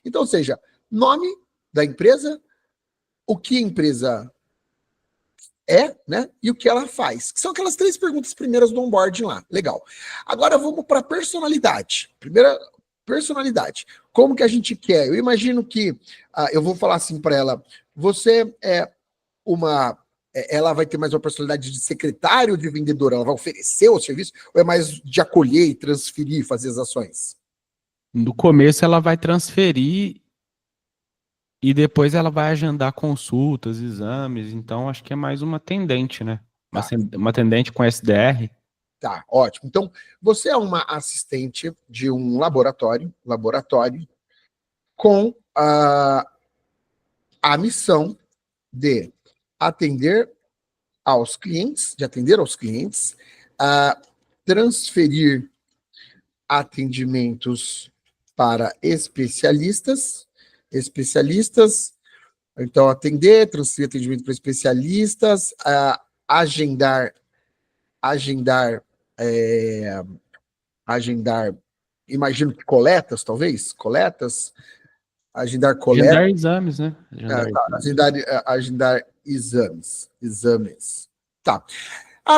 Então, ou seja, nome da empresa, o que a empresa é, né? E o que ela faz. Que são aquelas 3 perguntas primeiras do onboarding lá. Legal. Agora vamos para personalidade. Primeira, personalidade. Como que a gente quer? Eu imagino que eu vou falar assim para ela: você é uma. Ela vai ter mais uma personalidade de secretário ou de vendedora? Ela vai oferecer o serviço? Ou é mais de acolher e transferir, fazer as ações? No começo ela vai transferir e depois ela vai agendar consultas, exames. Então acho que é mais uma atendente, né? Tá. Uma atendente com SDR. Tá, ótimo. Então, você é uma assistente de um laboratório com a missão de atender atender aos clientes, transferir atendimentos para especialistas, então atender, transferir atendimento para especialistas, agendar, agendar, é, agendar, imagino que coletas, talvez, agendar Agendar coletas, exames, né? agendar exames. Tá.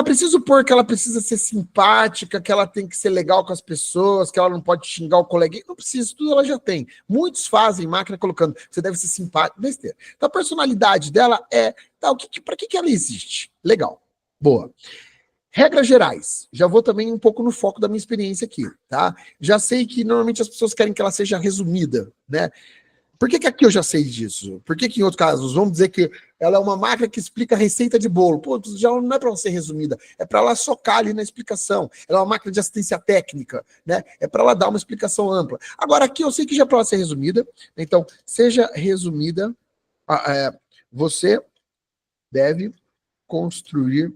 Preciso pôr que ela precisa ser simpática, que ela tem que ser legal com as pessoas, que ela não pode xingar o coleguinha. Não precisa, tudo ela já tem. Muitos fazem máquina colocando, você deve ser simpático, besteira. Então a personalidade dela para que ela existe? Legal. Boa. Regras gerais. Já vou também um pouco no foco da minha experiência aqui, tá? Já sei que normalmente as pessoas querem que ela seja resumida, né? Por que aqui eu já sei disso? Por que em outros casos, vamos dizer que ela é uma máquina que explica a receita de bolo? Pô, já não é para ela ser resumida, é para ela socar ali na explicação. Ela é uma máquina de assistência técnica, né? É para ela dar uma explicação ampla. Agora, aqui eu sei que já é para ela ser resumida, então, seja resumida, você deve construir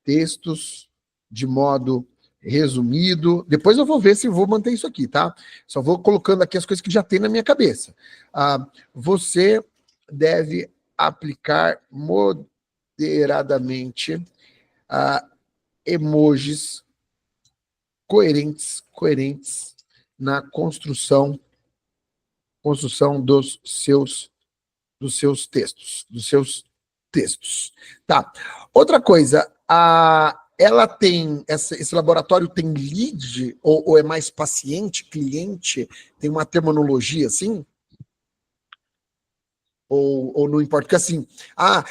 textos de modo resumido. Depois eu vou ver se vou manter isso aqui, tá? Só vou colocando aqui as coisas que já tem na minha cabeça. Você deve aplicar moderadamente emojis coerentes na construção dos seus textos. Tá. Outra coisa, ela tem esse laboratório tem lead ou é mais paciente, cliente? Tem uma terminologia assim? Ou não importa? Porque assim,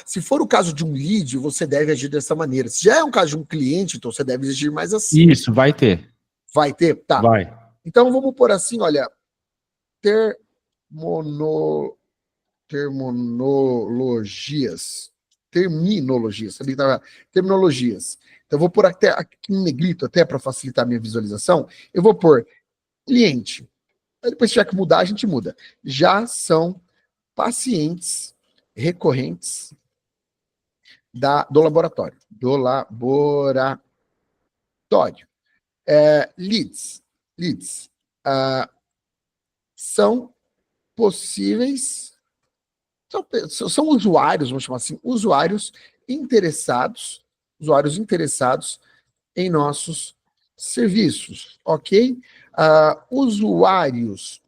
se for o caso de um lead, você deve agir dessa maneira. Se já é um caso de um cliente, então você deve agir mais assim. Isso, vai ter. Vai ter? Tá. Vai. Então vamos por assim, olha, termono, terminologias, sabia que tava, terminologias. Então, eu vou pôr até aqui em negrito, até para facilitar a minha visualização, eu vou pôr cliente. Aí depois, se tiver que mudar, a gente muda. Já são pacientes recorrentes do laboratório. Leads. São possíveis são usuários, vamos chamar assim, usuários interessados em nossos serviços, ok? Usuários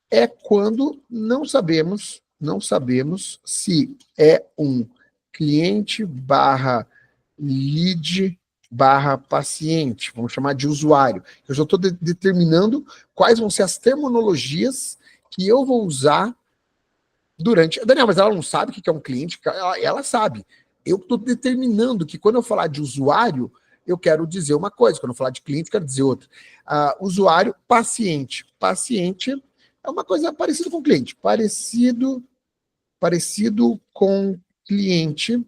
é quando não sabemos se é um cliente barra lead barra paciente, vamos chamar de usuário. Eu já estou determinando quais vão ser as terminologias que eu vou usar durante... Daniel, mas ela não sabe o que é um cliente? Ela sabe. Eu estou determinando que quando eu falar de usuário, eu quero dizer uma coisa. Quando eu falar de cliente, eu quero dizer outra. Usuário, paciente. Paciente é uma coisa parecida com cliente. Parecido com cliente.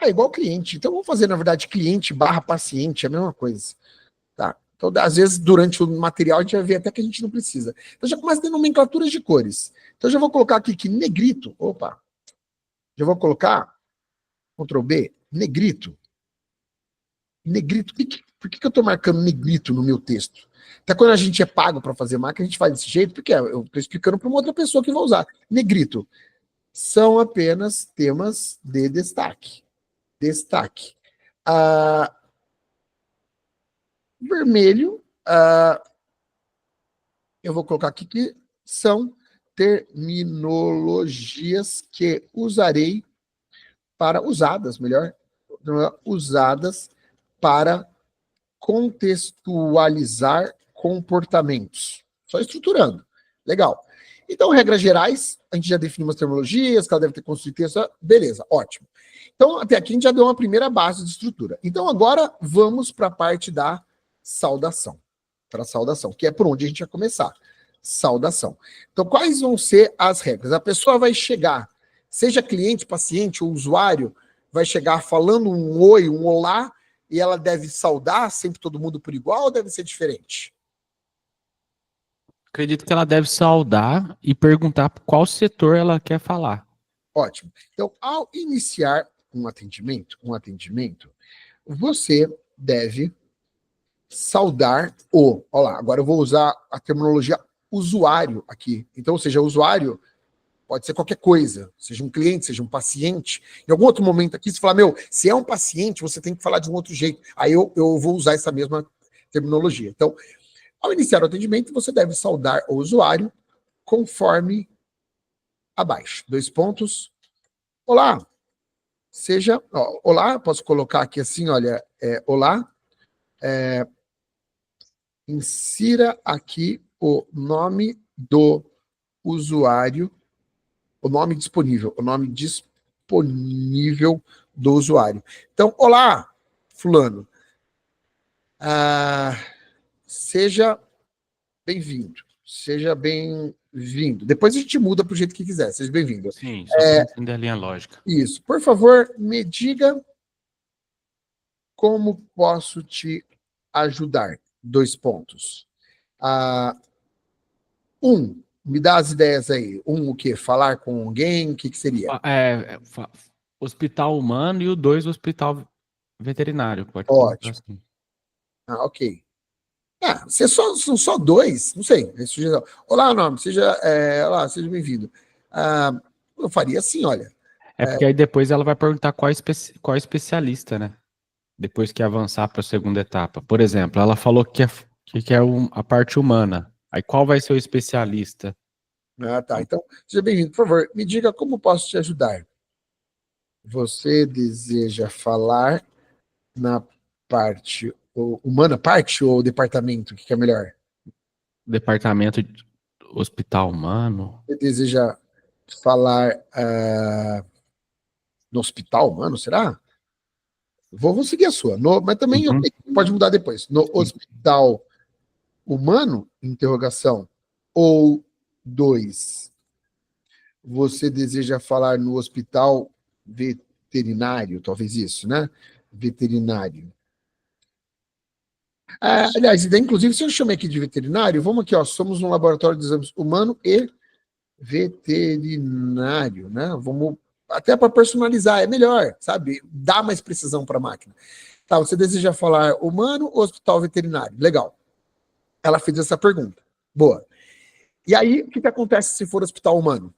Igual cliente. Então, vamos fazer, na verdade, cliente barra paciente, é a mesma coisa. Tá? Então, às vezes, durante o material, a gente vai ver até que a gente não precisa. Então, já começa a ter nomenclaturas de cores. Então, já vou colocar aqui que negrito, já vou colocar, Ctrl B, negrito. Negrito, por que eu estou marcando negrito no meu texto? Até quando a gente é pago para fazer marca, a gente faz desse jeito, porque eu estou explicando para uma outra pessoa que vai usar. Negrito. São apenas temas de destaque. Vermelho, eu vou colocar aqui que são terminologias que usarei usadas para contextualizar comportamentos. Só estruturando. Legal. Então, regras gerais, a gente já definiu umas terminologias, que ela deve ter construído texto, beleza, ótimo. Então, até aqui a gente já deu uma primeira base de estrutura. Então, agora vamos para a parte da saudação. Para a saudação, que é por onde a gente vai começar. Saudação. Então, quais vão ser as regras? A pessoa vai chegar, seja cliente, paciente ou usuário, vai chegar falando um oi, um olá, e ela deve saudar sempre todo mundo por igual ou deve ser diferente? Acredito que ela deve saudar e perguntar qual setor ela quer falar. Ótimo. Então, ao iniciar um atendimento, você deve saudar olha lá, agora eu vou usar a terminologia usuário aqui. Então, ou seja, usuário pode ser qualquer coisa, seja um cliente, seja um paciente. Em algum outro momento aqui, você fala, se é um paciente, você tem que falar de um outro jeito. Aí eu vou usar essa mesma terminologia. Então, ao iniciar o atendimento, você deve saudar o usuário conforme abaixo. 2 pontos. Olá, olá, posso colocar aqui assim, olha, olá, insira aqui o nome do usuário, o nome disponível do usuário. Então, olá, fulano, seja bem-vindo. Depois a gente muda para o jeito que quiser, seja bem-vindo. Sim, só para entender a linha lógica. Isso. Por favor, me diga como posso te ajudar. 2 pontos. Me dá as ideias aí. O quê? Falar com alguém? O que seria? Hospital humano e o 2, hospital veterinário. Pode Ótimo. assim. Ok. São só 2, não sei. Olá, nome, seja bem-vindo. Eu faria assim, olha. Porque aí depois ela vai perguntar qual especialista, né? Depois que avançar para a segunda etapa. Por exemplo, ela falou que é a parte humana. Aí qual vai ser o especialista? Tá. Então, seja bem-vindo. Por favor, me diga como posso te ajudar. Você deseja falar na parte humana, parte ou departamento? O que é melhor? Departamento de hospital humano. Você deseja falar no hospital humano, será? Vou seguir a sua. Mas também pode mudar depois. No hospital humano? Interrogação. Ou 2. Você deseja falar no hospital veterinário? Talvez isso, né? Veterinário. Aliás, inclusive, se eu chamei aqui de veterinário, vamos aqui, somos um laboratório de exames humano e veterinário, né? Vamos até para personalizar, é melhor, sabe? Dá mais precisão para a máquina. Tá, você deseja falar humano ou hospital veterinário? Legal. Ela fez essa pergunta. Boa. E aí, o que acontece se for hospital humano?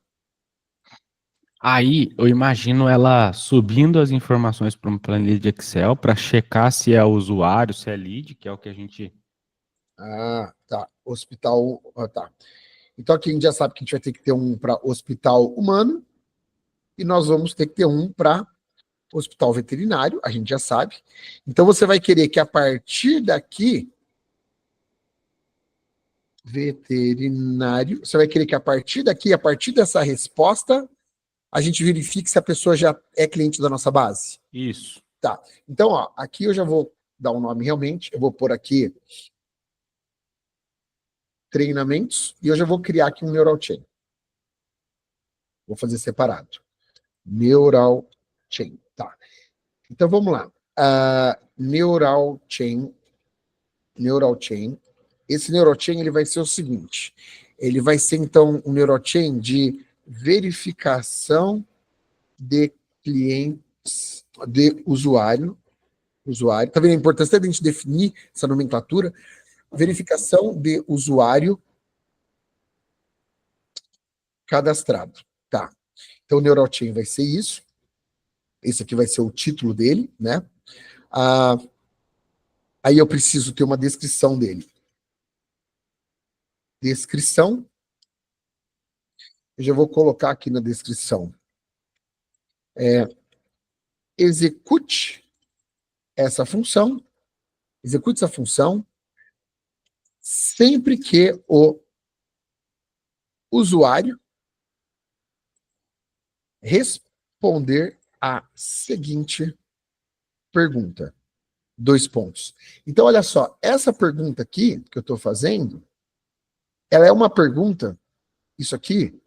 Aí eu imagino ela subindo as informações para uma planilha de Excel para checar se é usuário, se é lead, que é o que a gente. Tá. Hospital. Tá. Então aqui a gente já sabe que a gente vai ter que ter um para hospital humano e nós vamos ter que ter um para hospital veterinário, a gente já sabe. Então você vai querer que a partir daqui veterinário, você vai querer que a partir daqui, a partir dessa resposta, a gente verifique se a pessoa já é cliente da nossa base. Isso. Tá. Então, aqui eu já vou dar um nome realmente, eu vou pôr aqui treinamentos e eu já vou criar aqui um neural chain. Vou fazer separado. Neural chain. Tá. Então vamos lá. Neural chain. Esse neural chain ele vai ser o seguinte. Ele vai ser então um neural chain de verificação de clientes, de usuário. Tá vendo a importância da gente definir essa nomenclatura? Verificação de usuário cadastrado. Tá. Então o neural chain vai ser isso. Esse aqui vai ser o título dele, né? Aí eu preciso ter uma descrição dele. descrição. Eu já vou colocar aqui na descrição. Execute essa função. Execute essa função sempre que o usuário responder a seguinte pergunta. 2 pontos. Então, olha só, essa pergunta aqui que eu estou fazendo, ela é uma pergunta, isso aqui,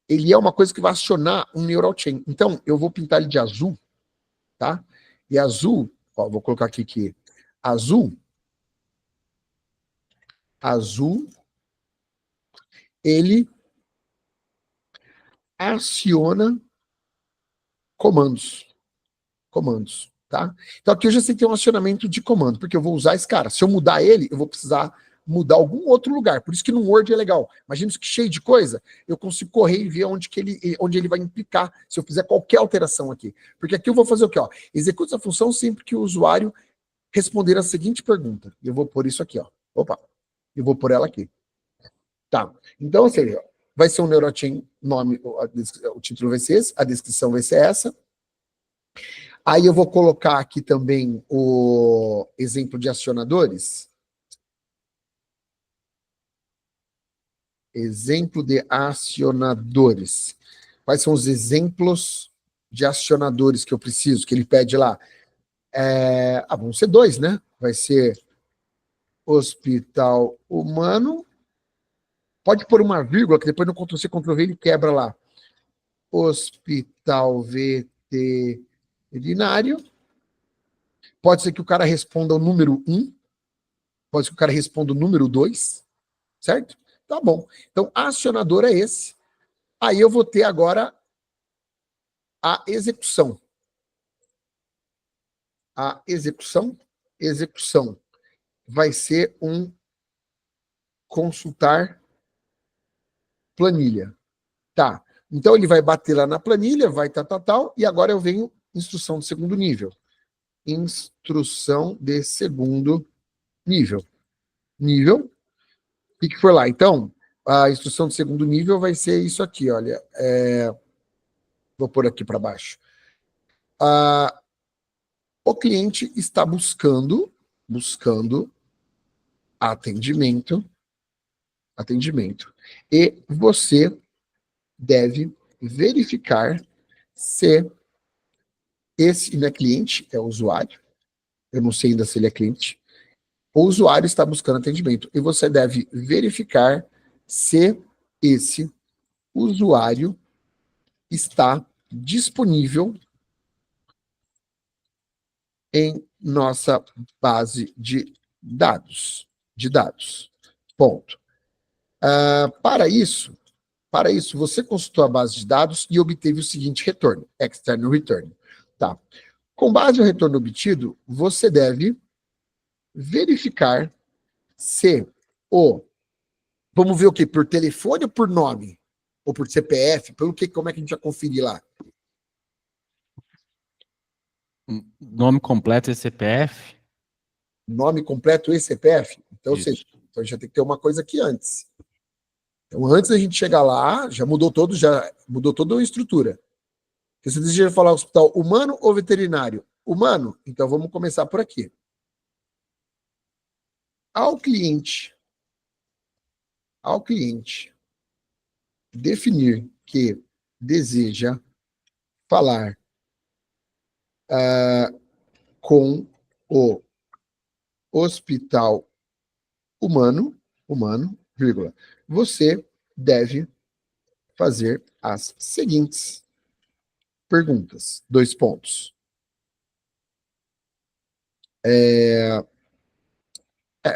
ele é uma coisa que vai acionar um neural chain. Então, eu vou pintar ele de azul, tá? E azul, ó, vou colocar aqui que azul, ele aciona comandos, tá? Então aqui eu já sei que tem um acionamento de comando, porque eu vou usar esse cara. Se eu mudar ele, eu vou precisar mudar algum outro lugar. Por isso que no Word é legal. Imagina isso que cheio de coisa, eu consigo correr e ver onde ele vai implicar se eu fizer qualquer alteração aqui. Porque aqui eu vou fazer o quê? Ó? Execute essa função sempre que o usuário responder a seguinte pergunta. Eu vou pôr isso aqui, ó. Opa, eu vou pôr ela aqui. Tá. Então, assim, vai ser um NeuroChain, nome, o título vai ser esse, a descrição vai ser essa. Aí eu vou colocar aqui também o exemplo de acionadores. Exemplo de acionadores. Quais são os exemplos de acionadores que eu preciso, que ele pede lá? Vão ser 2, né? Vai ser hospital humano. Pode pôr uma vírgula, que depois no Ctrl+C, Ctrl+V ele quebra lá. Hospital veterinário. Pode ser que o cara responda o número 1. Pode ser que o cara responda o número 2. Certo? Tá bom. Então, acionador é esse. Aí eu vou ter agora a execução. A execução vai ser um consultar planilha. Tá. Então ele vai bater lá na planilha, vai tal, e agora eu venho instrução de segundo nível. Instrução de segundo nível. O que foi lá? Então, a instrução de segundo nível vai ser isso aqui, olha. Vou pôr aqui para baixo. O cliente está buscando atendimento, e você deve verificar se esse não é cliente, é usuário. Eu não sei ainda se ele é cliente. O usuário está buscando atendimento e você deve verificar se esse usuário está disponível em nossa base de dados. Ponto. Para isso, você consultou a base de dados e obteve o seguinte retorno, external return. Tá. Com base no retorno obtido, você deve verificar se vamos ver o quê? Por telefone ou por nome? Ou por CPF? Pelo que, como é que a gente vai conferir lá? Nome completo e CPF? Nome completo e CPF? Então, ou seja, então a gente vai ter que ter uma coisa aqui antes. Então, antes da gente chegar lá, já mudou toda a estrutura. Você deseja falar hospital humano ou veterinário? Humano? Então vamos começar por aqui. Ao cliente definir que deseja falar com o hospital humano, vírgula, você deve fazer as seguintes perguntas. 2 pontos.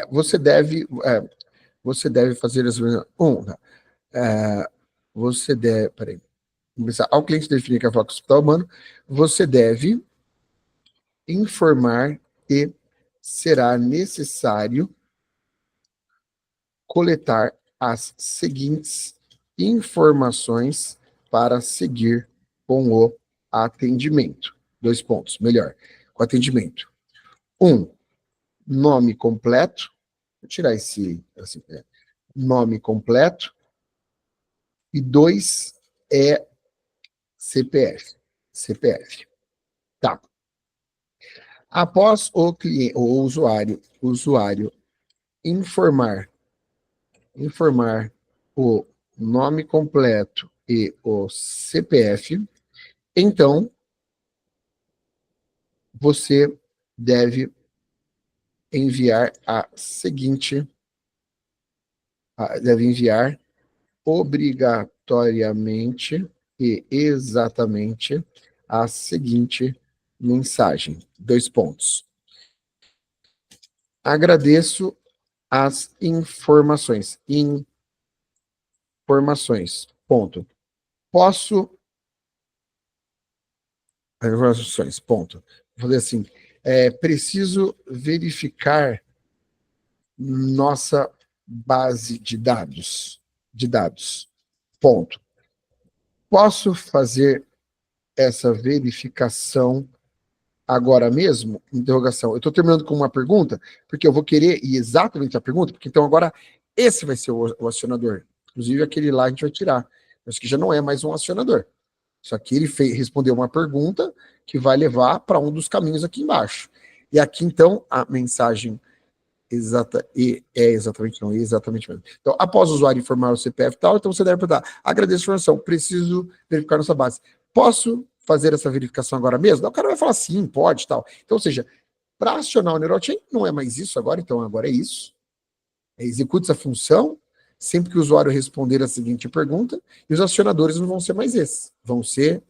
Você deve fazer as você deve, peraí, começar. Ao cliente definir que é falar com o hospital humano, você deve informar que será necessário coletar as seguintes informações para seguir com o atendimento. 2 pontos, melhor. Com atendimento. 1, nome completo. Vou tirar esse. Assim, nome completo, e 2 é CPF. CPF. Tá. Após o cliente, o usuário informar o nome completo e o CPF, então você deve enviar deve enviar obrigatoriamente e exatamente a seguinte mensagem. 2 pontos. Agradeço as informações. Informações. Ponto. Posso. Informações. Ponto. Vou fazer assim. Preciso verificar nossa base de dados. Ponto. Posso fazer essa verificação agora mesmo? Interrogação. Eu estou terminando com uma pergunta, porque eu vou querer ir exatamente a pergunta, porque então agora esse vai ser o acionador. Inclusive aquele lá a gente vai tirar. Mas que já não é mais um acionador. Só que ele respondeu uma pergunta que vai levar para um dos caminhos aqui embaixo. E aqui, então, a mensagem exatamente mesmo. Então, após o usuário informar o CPF e tal, então você deve perguntar, agradeço a informação, preciso verificar nossa base. Posso fazer essa verificação agora mesmo? O cara vai falar sim, pode, tal. Então, ou seja, para acionar o NeuroChain, não é mais isso agora, então agora é isso. Execute essa função sempre que o usuário responder a seguinte pergunta, e os acionadores não vão ser mais esses. Vão ser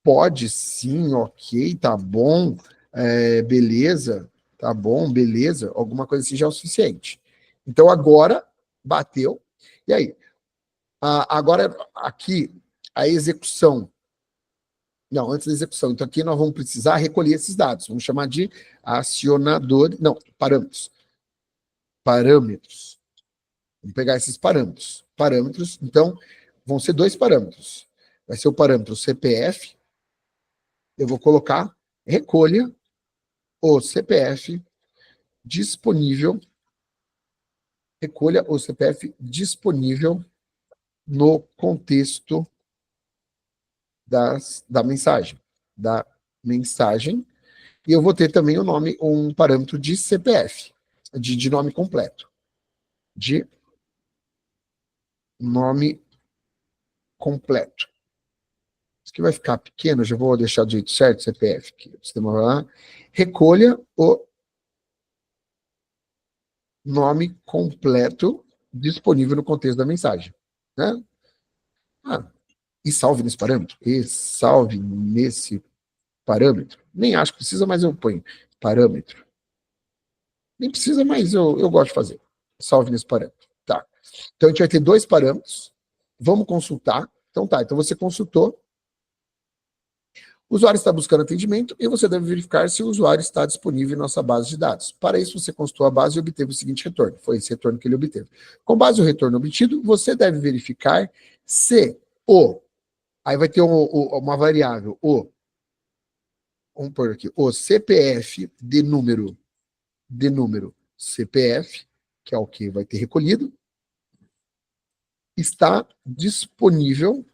pode sim, ok, tá bom, beleza, tá bom, beleza, alguma coisa assim já é o suficiente. Então agora bateu, e aí? Agora aqui a execução. Não, antes da execução. Então aqui nós vamos precisar recolher esses dados. Vamos chamar de acionador, não, parâmetros. Parâmetros. Vamos pegar esses parâmetros. Parâmetros, então, vão ser 2 parâmetros. Vai ser o parâmetro CPF. Eu vou colocar recolha o CPF disponível. Recolha o CPF disponível no contexto da mensagem. Da mensagem. E eu vou ter também o nome, um parâmetro de CPF, de nome completo. De nome completo. Isso aqui vai ficar pequeno, já vou deixar do jeito certo, CPF. Aqui, o sistema vai lá. Recolha o nome completo disponível no contexto da mensagem. Né? E salve nesse parâmetro. E salve nesse parâmetro. Nem acho que precisa, mas eu ponho parâmetro. Nem precisa, mas eu gosto de fazer. Salve nesse parâmetro. Tá. Então a gente vai ter 2 parâmetros. Vamos consultar. Então tá, então você consultou. O usuário está buscando atendimento e você deve verificar se o usuário está disponível em nossa base de dados. Para isso, você consultou a base e obteve o seguinte retorno. Foi esse retorno que ele obteve. Com base no retorno obtido, você deve verificar se aí vai ter uma variável, vamos pôr aqui, o CPF de número CPF, que é o que vai ter recolhido, está disponível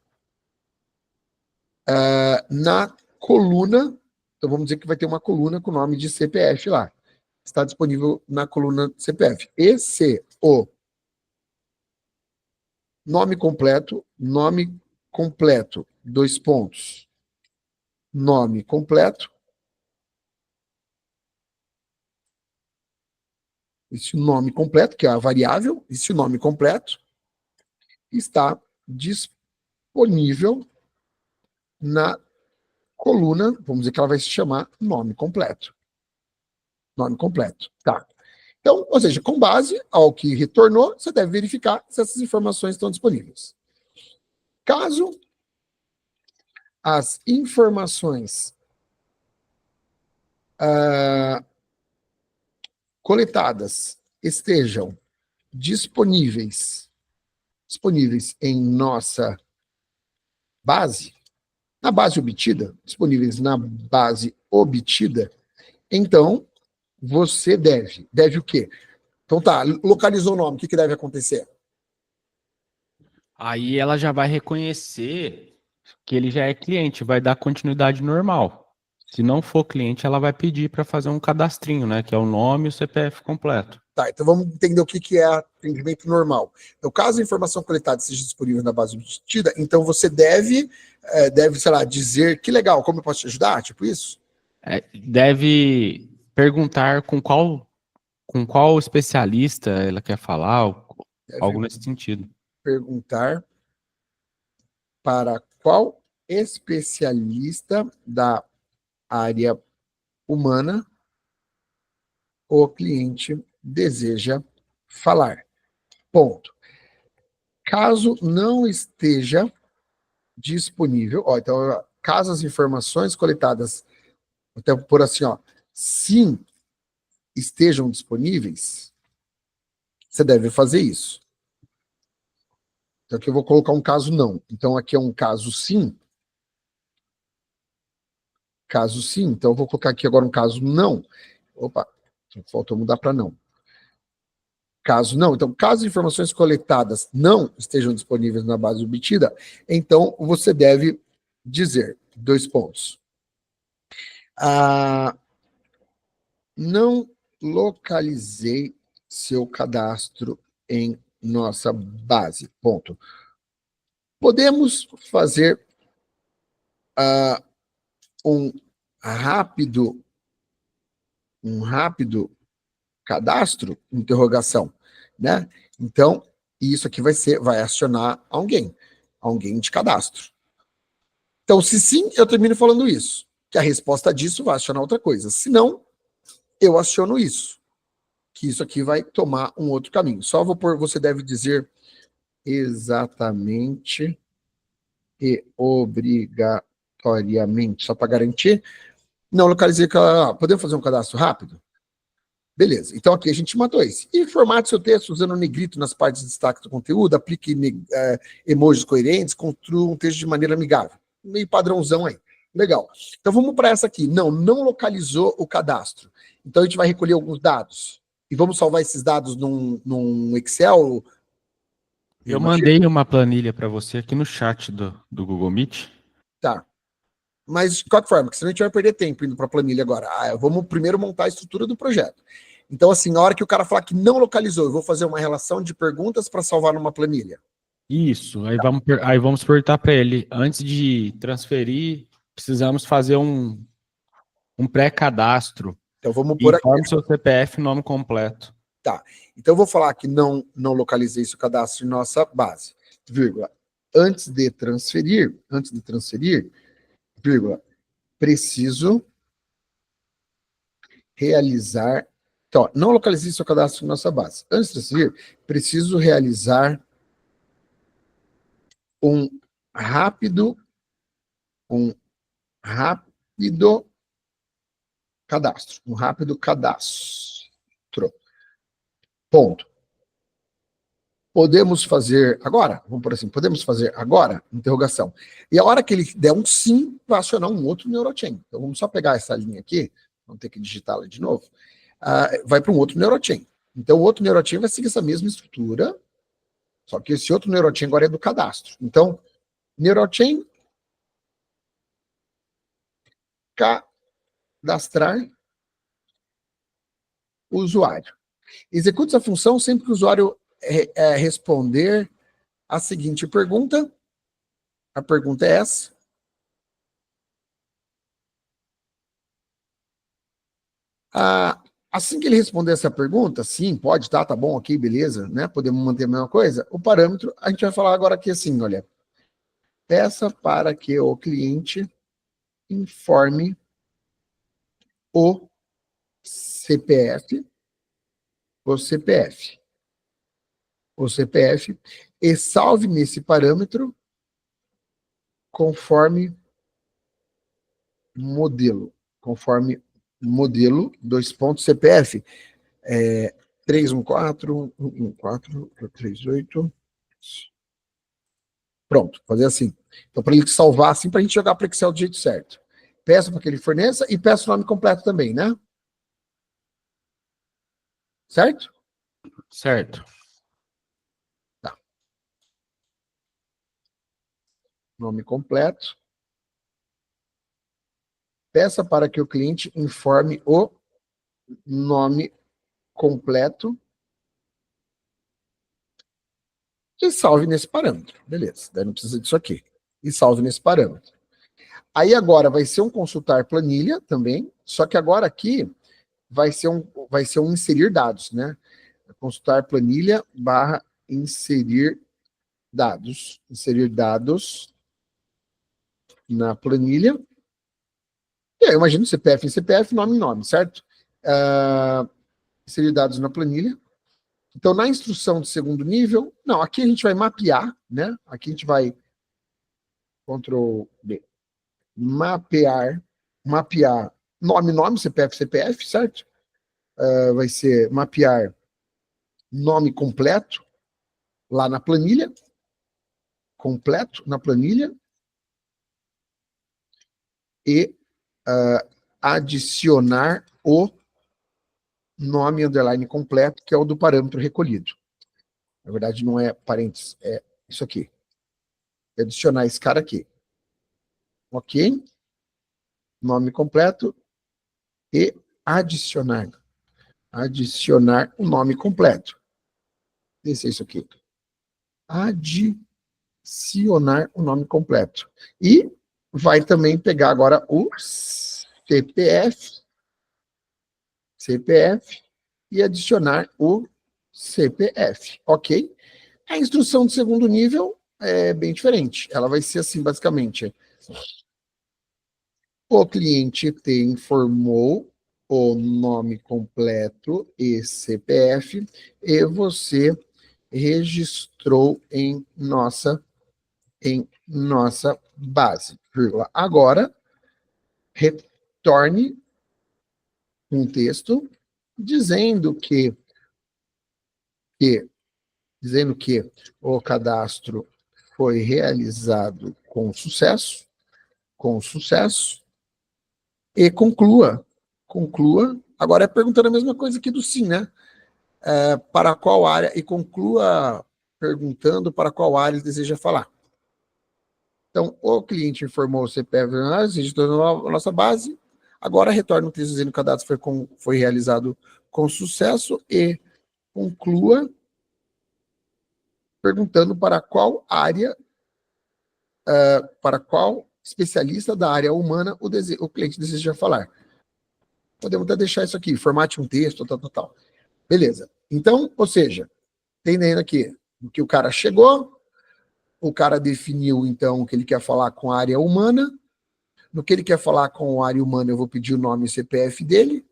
na coluna, então vamos dizer que vai ter uma coluna com o nome de CPF lá. Está disponível na coluna CPF. Esse o nome completo, 2 pontos. Nome completo. Esse nome completo, que é a variável, esse nome completo está disponível na coluna, vamos dizer que ela vai se chamar nome completo. Nome completo, tá. Então, ou seja, com base ao que retornou, você deve verificar se essas informações estão disponíveis. Caso as informações coletadas estejam disponíveis em nossa base, na base obtida, disponíveis na base obtida, então você deve o quê? Então tá, localizou o nome, o que deve acontecer? Aí ela já vai reconhecer que ele já é cliente, vai dar continuidade normal. Se não for cliente, ela vai pedir para fazer um cadastrinho, né? Que é o nome e o CPF completo. Tá, então vamos entender o que é atendimento normal. Então, caso a informação coletada seja disponível na base obtida, então você deve, sei lá, dizer que legal, como eu posso te ajudar? Tipo isso? Deve perguntar com qual especialista ela quer falar, ou algo Deve nesse sentido. perguntar para qual especialista da área humana o cliente deseja falar. Ponto. Caso não esteja disponível, ó, então, caso as informações coletadas, até por assim, ó, sim, estejam disponíveis, você deve fazer isso. Então aqui eu vou colocar um caso não. Então aqui é um caso sim. Caso sim. Então eu vou colocar aqui agora um caso não. Opa, faltou mudar para não. Caso não. Então, caso informações coletadas não estejam disponíveis na base obtida, então você deve dizer, dois pontos. Não localizei seu cadastro em nossa base. Ponto. Podemos fazer um rápido cadastro? Interrogação, né? Então, isso aqui vai acionar alguém de cadastro. Então, se sim, eu termino falando isso, que a resposta disso vai acionar outra coisa. Se não, eu aciono isso, que isso aqui vai tomar um outro caminho. Só vou pôr, você deve dizer exatamente e obrigatoriamente, só para garantir. Não localizei, podemos fazer um cadastro rápido? Beleza, então aqui a gente matou esse. E formate seu texto usando o negrito nas partes de destaque do conteúdo, aplique emojis coerentes, construa um texto de maneira amigável. Meio padrãozão aí. Legal. Então vamos para essa aqui. Não localizou o cadastro. Então a gente vai recolher alguns dados. E vamos salvar esses dados num Excel. Eu mandei uma planilha para você aqui no chat do Google Meet. Tá. Mas de qualquer forma, porque senão a gente vai perder tempo indo para a planilha agora. Vamos primeiro montar a estrutura do projeto. Então, assim, na hora que o cara falar que não localizou, eu vou fazer uma relação de perguntas para salvar numa planilha. Isso, aí vamos perguntar para ele, antes de transferir, precisamos fazer um pré-cadastro. Então, vamos por aqui. Informe seu CPF e nome completo. Tá. Então, eu vou falar que não localizei esse cadastro em nossa base, vírgula. Antes de transferir, vírgula, preciso realizar. Então, não localizei seu cadastro em nossa base. Antes de transferir, preciso realizar um rápido cadastro. Um rápido cadastro. Ponto. Podemos fazer agora? Vamos por assim, podemos fazer agora? Interrogação. E a hora que ele der um sim, vai acionar um outro neurochain. Então vamos só pegar essa linha aqui, vamos ter que digitá-la de novo. Vai para um outro neurochain. Então o outro neurochain vai seguir essa mesma estrutura, só que esse outro neurochain agora é do cadastro. Então, neurochain cadastrar o usuário. Execute essa função sempre que o usuário responder a seguinte pergunta. A pergunta é essa. Assim que ele responder essa pergunta, sim, pode, tá bom, ok, beleza, né? Podemos manter a mesma coisa. O parâmetro, a gente vai falar agora aqui assim, olha, peça para que o cliente informe o CPF, e salve nesse parâmetro conforme modelo, dois pontos, CPF, 314-114-38. Pronto, fazer assim. Então, para ele salvar assim, para a gente jogar para o Excel do jeito certo. Peço para que ele forneça e peço o nome completo também, né? Certo? Certo. Tá. Nome completo. Peça para que o cliente informe o nome completo e salve nesse parâmetro. Beleza, daí não precisa disso aqui. E salve nesse parâmetro. Aí agora vai ser um consultar planilha também, só que agora aqui vai ser um inserir dados, né? Consultar planilha barra inserir dados. Inserir dados na planilha. E aí, eu imagino CPF em CPF, nome em nome, certo? Inserir dados na planilha. Então, na instrução de segundo nível, não, aqui a gente vai mapear, né? Aqui a gente vai Ctrl B. Mapear nome, CPF, CPF, certo? Vai ser mapear nome completo lá na planilha, completo na planilha, e adicionar o nome underline completo, que é o do parâmetro recolhido. Na verdade, não é parênteses, é isso aqui. Adicionar esse cara aqui. Ok? Nome completo e adicionar. Adicionar o nome completo. Esse é isso aqui. Adicionar o nome completo. E vai também pegar agora o CPF e adicionar o CPF, ok? A instrução de segundo nível é bem diferente. Ela vai ser assim, basicamente. O cliente te informou o nome completo e CPF e você registrou em nossa base. Agora, retorne um texto dizendo que dizendo que o cadastro foi realizado com sucesso, e conclua, agora é perguntando a mesma coisa aqui do sim, né? Para qual área, e conclua perguntando para qual área ele deseja falar. Então, o cliente informou o CPF, registrou a nossa base, agora retorna o texto dizendo que o cadastro foi realizado com sucesso e conclua perguntando para qual área, para qual especialista da área humana o cliente deseja falar. Podemos até deixar isso aqui, formate um texto, tal. Beleza. Então, ou seja, entendendo aqui que o cara chegou, o cara definiu, então, o que ele quer falar com a área humana. No que ele quer falar com a área humana, eu vou pedir o nome e CPF dele.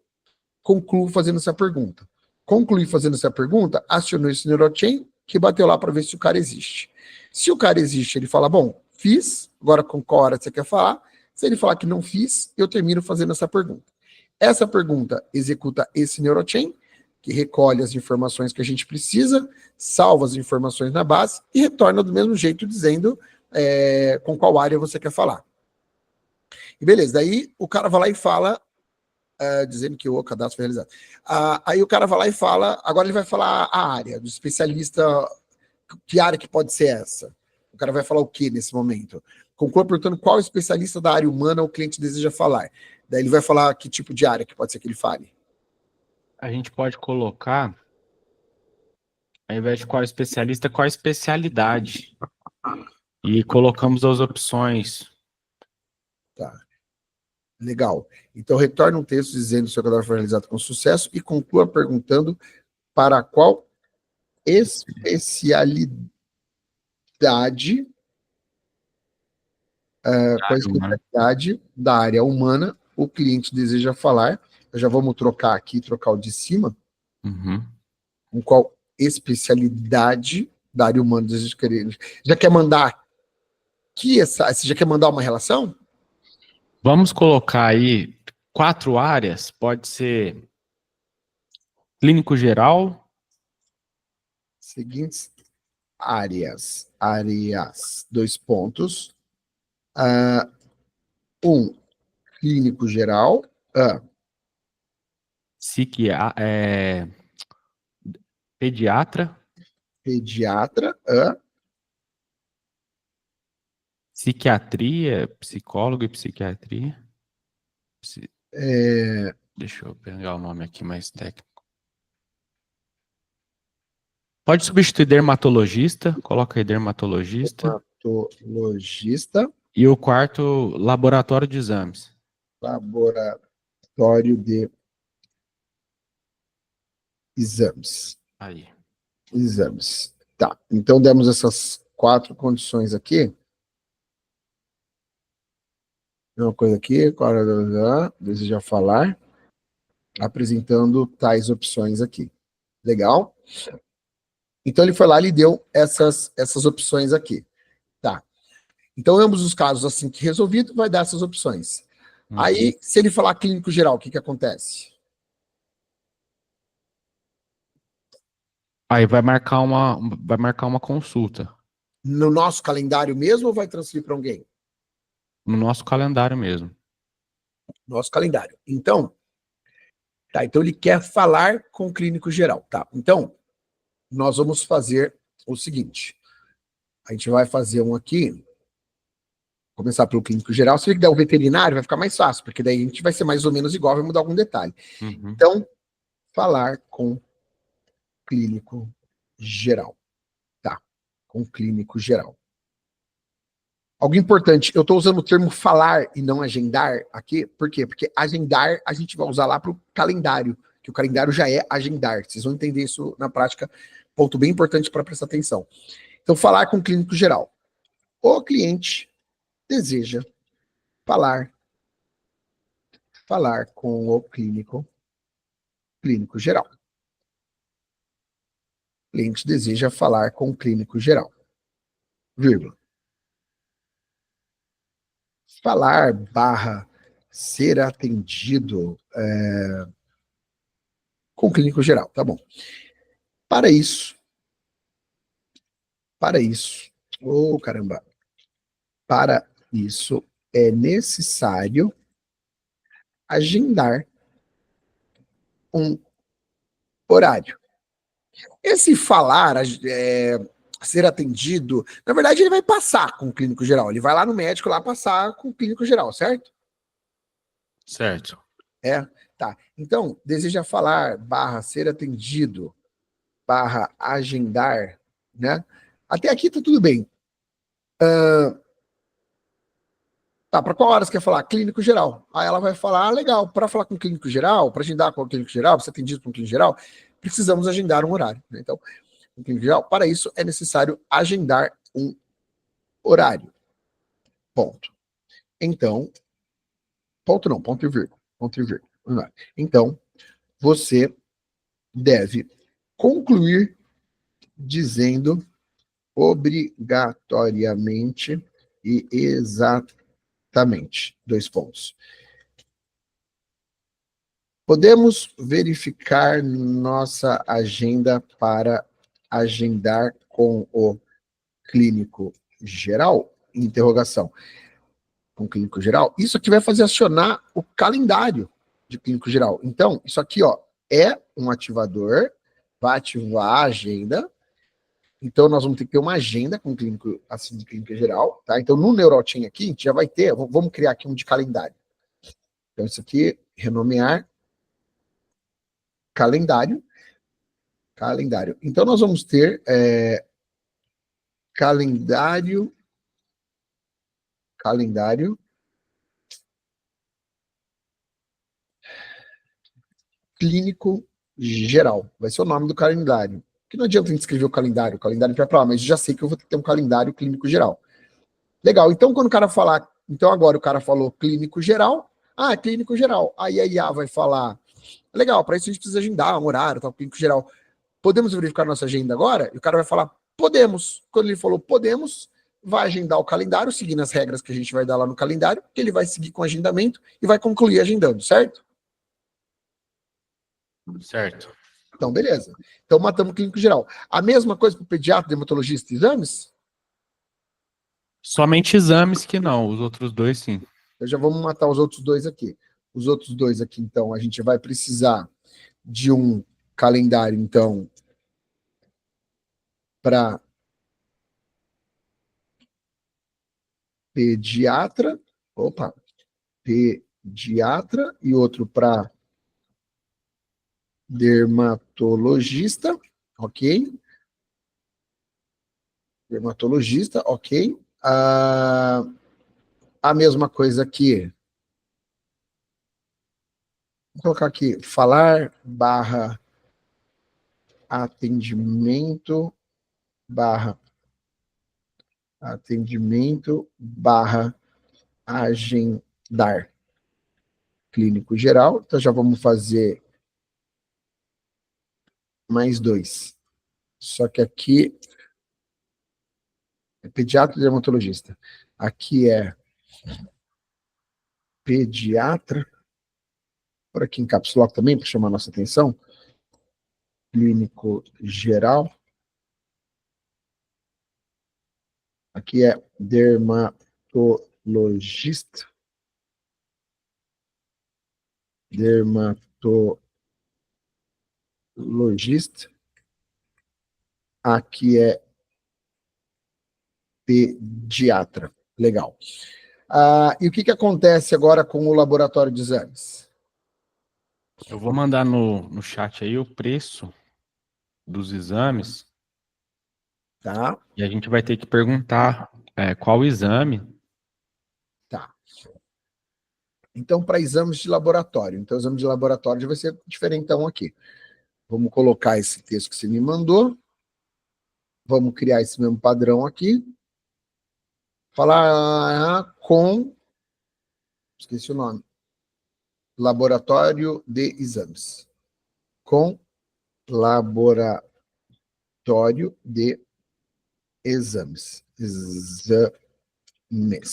Concluo fazendo essa pergunta. Concluí fazendo essa pergunta, acionou esse neurochain, que bateu lá para ver se o cara existe. Se o cara existe, ele fala, bom, fiz, agora com qual hora você quer falar? Se ele falar que não fiz, eu termino fazendo essa pergunta. Essa pergunta executa esse neurochain, que recolhe as informações que a gente precisa, salva as informações na base e retorna do mesmo jeito, dizendo com qual área você quer falar. E beleza, daí o cara vai lá e fala, dizendo que o cadastro foi realizado. Aí o cara vai lá e fala, agora ele vai falar a área, do especialista, que área que pode ser essa? O cara vai falar o que nesse momento? Conclua perguntando qual especialista da área humana o cliente deseja falar. Daí ele vai falar que tipo de área que pode ser que ele fale. A gente pode colocar, ao invés de qual especialista, qual especialidade. E colocamos as opções. Tá. Legal. Então, retorne um texto dizendo que o seu cadastro foi realizado com sucesso e conclua perguntando para qual especialidade, da área humana o cliente deseja falar. Já vamos trocar aqui, trocar o de cima. Uhum. Com qual especialidade da área humana deseja querer. Já quer mandar aqui você já quer mandar uma relação? Vamos colocar aí 4 áreas, pode ser clínico geral. Seguintes áreas, 2 pontos. Clínico geral. Psiquiatra, Pediatra. Pediatra. Psiquiatria, psicólogo e psiquiatria. Deixa eu pegar o nome aqui mais técnico. Pode substituir dermatologista, coloca aí dermatologista. Dermatologista. E o quarto, laboratório de exames. Laboratório de exames. Aí. Exames. Tá, então demos essas 4 condições aqui. Uma coisa aqui, deseja falar, apresentando tais opções aqui. Legal? Então ele foi lá e lhe deu essas opções aqui. Tá. Então, em ambos os casos, assim que resolvido, vai dar essas opções. Aí, se ele falar clínico geral, o que acontece? Aí vai marcar uma consulta. No nosso calendário mesmo ou vai transferir para alguém? No nosso calendário mesmo. Nosso calendário. Então, tá, então ele quer falar com o clínico geral, tá? Então, nós vamos fazer o seguinte. A gente vai fazer um aqui, começar pelo clínico geral. Se ele der o veterinário, vai ficar mais fácil, porque daí a gente vai ser mais ou menos igual, vai mudar algum detalhe. Então, falar com clínico geral. Tá, com clínico geral. Algo importante, eu estou usando o termo falar e não agendar aqui, por quê? Porque agendar a gente vai usar lá para o calendário, que o calendário já é agendar. Vocês vão entender isso na prática, ponto bem importante para prestar atenção. Então, falar com o clínico geral. O cliente deseja falar com o clínico geral. O cliente deseja falar com o clínico geral. Vírgula. Falar barra ser atendido com o clínico geral, tá bom. Para isso, caramba, para isso é necessário agendar um horário. Esse falar, ser atendido, na verdade ele vai passar com o clínico geral, ele vai lá no médico lá passar com o clínico geral, certo? Certo. Tá. Então, deseja falar, barra ser atendido, barra agendar, né? Até aqui tá tudo bem. Tá, para qual hora você quer falar? Clínico geral. Aí ela vai falar, legal, para falar com o clínico geral, para agendar com o clínico geral, para ser atendido com o clínico geral, precisamos agendar um horário, né? Então, o clínico geral, para isso é necessário agendar um horário. Ponto. Então, ponto não, ponto e vírgula. Ponto e vírgula. Então, você deve concluir dizendo obrigatoriamente e exatamente. 2 pontos. Podemos verificar nossa agenda para agendar com o clínico geral? Interrogação. Com o clínico geral? Isso aqui vai fazer acionar o calendário de clínico geral. Então, isso aqui, ó, é um ativador, vai ativar a agenda. Então, nós vamos ter que ter uma agenda com o clínico, assim, de clínica geral, tá? Então, no NeuroTeam aqui, a gente já vai ter, vamos criar aqui um de calendário. Então, isso aqui, renomear calendário. Então, nós vamos ter calendário clínico geral. Vai ser o nome do calendário. Que não adianta a gente escrever o calendário vai para lá, mas eu já sei que eu vou ter um calendário clínico geral. Legal, então quando o cara falar, então agora o cara falou clínico geral, é clínico geral. Aí a IA vai falar, legal, para isso a gente precisa agendar um horário, tal, clínico geral. Podemos verificar nossa agenda agora? E o cara vai falar, podemos. Quando ele falou podemos, vai agendar o calendário, seguindo as regras que a gente vai dar lá no calendário, que ele vai seguir com o agendamento e vai concluir agendando, certo? Certo. Então, beleza. Então, matamos o clínico geral. A mesma coisa para o pediatra, dermatologista e exames? Somente exames que não, os outros 2 sim. Então, já vamos matar os outros 2 aqui. Os outros 2 aqui, então, a gente vai precisar de um calendário, então, para pediatra, opa, pediatra, e outro para dermatologista, ok? Dermatologista, ok? A mesma coisa aqui. Vou colocar aqui, falar barra atendimento barra agendar clínico geral. Então já vamos fazer mais 2. Só que aqui é pediatra e dermatologista. Aqui é pediatra, por aqui encapsular também, para chamar a nossa atenção. Clínico geral. Aqui é dermatologista. Dermatologista. Aqui é pediatra. Legal. E o que acontece agora com o laboratório de exames? Eu vou mandar no chat aí o preço dos exames. Tá? E a gente vai ter que perguntar qual exame. Tá. Então, para exames de laboratório. Então, o exame de laboratório vai ser diferentão aqui. Vamos colocar esse texto que você me mandou. Vamos criar esse mesmo padrão aqui. Falar com... Esqueci o nome. Laboratório de exames. Com laboratório de exames.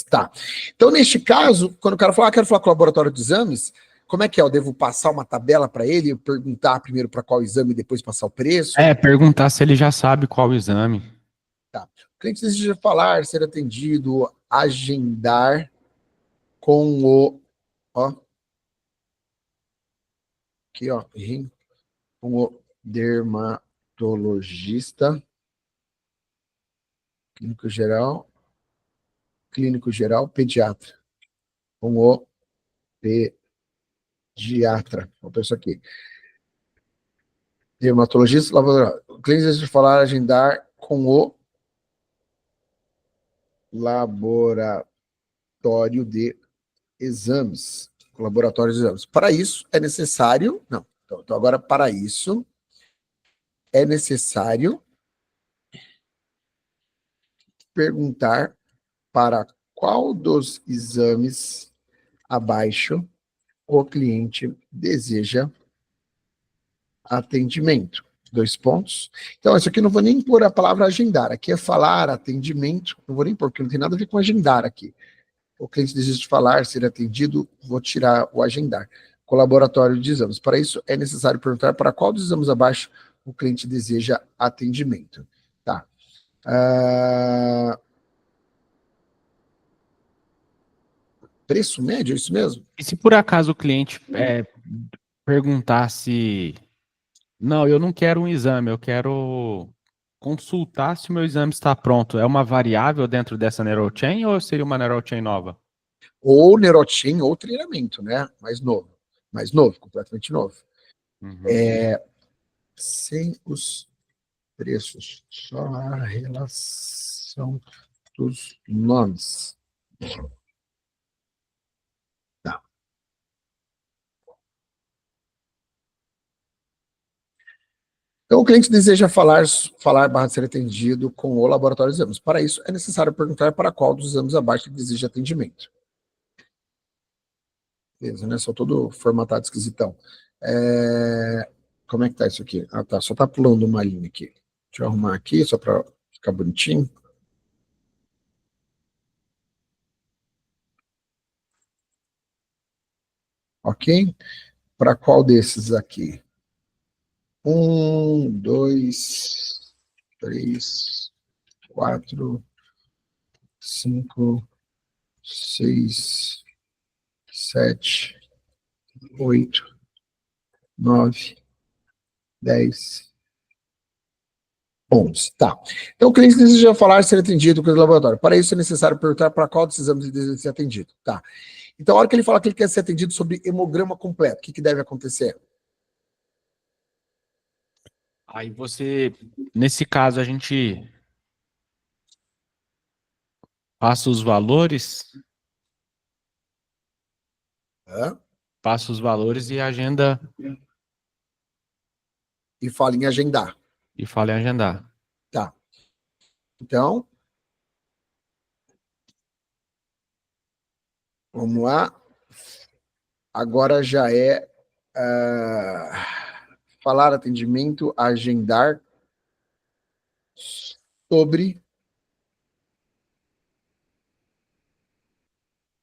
Tá. Então, neste caso, quando o cara fala, quero falar com o laboratório de exames, como é que é? Eu devo passar uma tabela para ele, perguntar primeiro para qual exame e depois passar o preço? Perguntar se ele já sabe qual exame. Tá. O cliente deseja falar, ser atendido, agendar com o... Ó. Aqui, ó. Com o dermatologista, clínico geral, pediatra. Com o pediatra. Vou pensar aqui. Dermatologista, laboratório. O cliente deseja falar, agendar com o laboratório de exames. Laboratório de exames. Para isso, é necessário... Não. Então, agora, para isso, é necessário perguntar para qual dos exames abaixo o cliente deseja atendimento. 2 pontos. Então, isso aqui eu não vou nem pôr a palavra agendar. Aqui é falar, atendimento. Não vou nem pôr, porque não tem nada a ver com agendar aqui. O cliente deseja falar, ser atendido, vou tirar o agendar. Colaboratório de exames. Para isso, é necessário perguntar para qual dos exames abaixo o cliente deseja atendimento. Tá. Preço médio, é isso mesmo? E se por acaso o cliente perguntar se... Não, eu não quero um exame, eu quero consultar se o meu exame está pronto. É uma variável dentro dessa NeuroChain ou seria uma NeuroChain nova? Ou Neurochain ou treinamento, né? Mais novo. Mais novo, completamente novo. Uhum. Sem os preços, só a relação dos nomes. Tá. Então, o cliente deseja falar barra ser atendido com o laboratório de exames. Para isso, é necessário perguntar para qual dos exames abaixo ele deseja atendimento. Beleza, né? Só todo formatado esquisitão. Como é que tá isso aqui? Ah, tá. Só tá pulando uma linha aqui. Deixa eu arrumar aqui, só para ficar bonitinho. Ok? Para qual desses aqui? 1, 2, 3, 4, 5, 6, 7, 8, 9, 10, 11, tá. Então, o cliente deseja falar ser atendido com o laboratório. Para isso, é necessário perguntar para qual dos exames ele deseja ser atendido. Tá. Então, a hora que ele fala que ele quer ser atendido sobre hemograma completo, o que deve acontecer? Aí você, nesse caso, a gente passa os valores, Hã? passa os valores e agenda E fala em agendar. e fala em agendar. Tá. Então, vamos lá. Agora já é falar atendimento, agendar sobre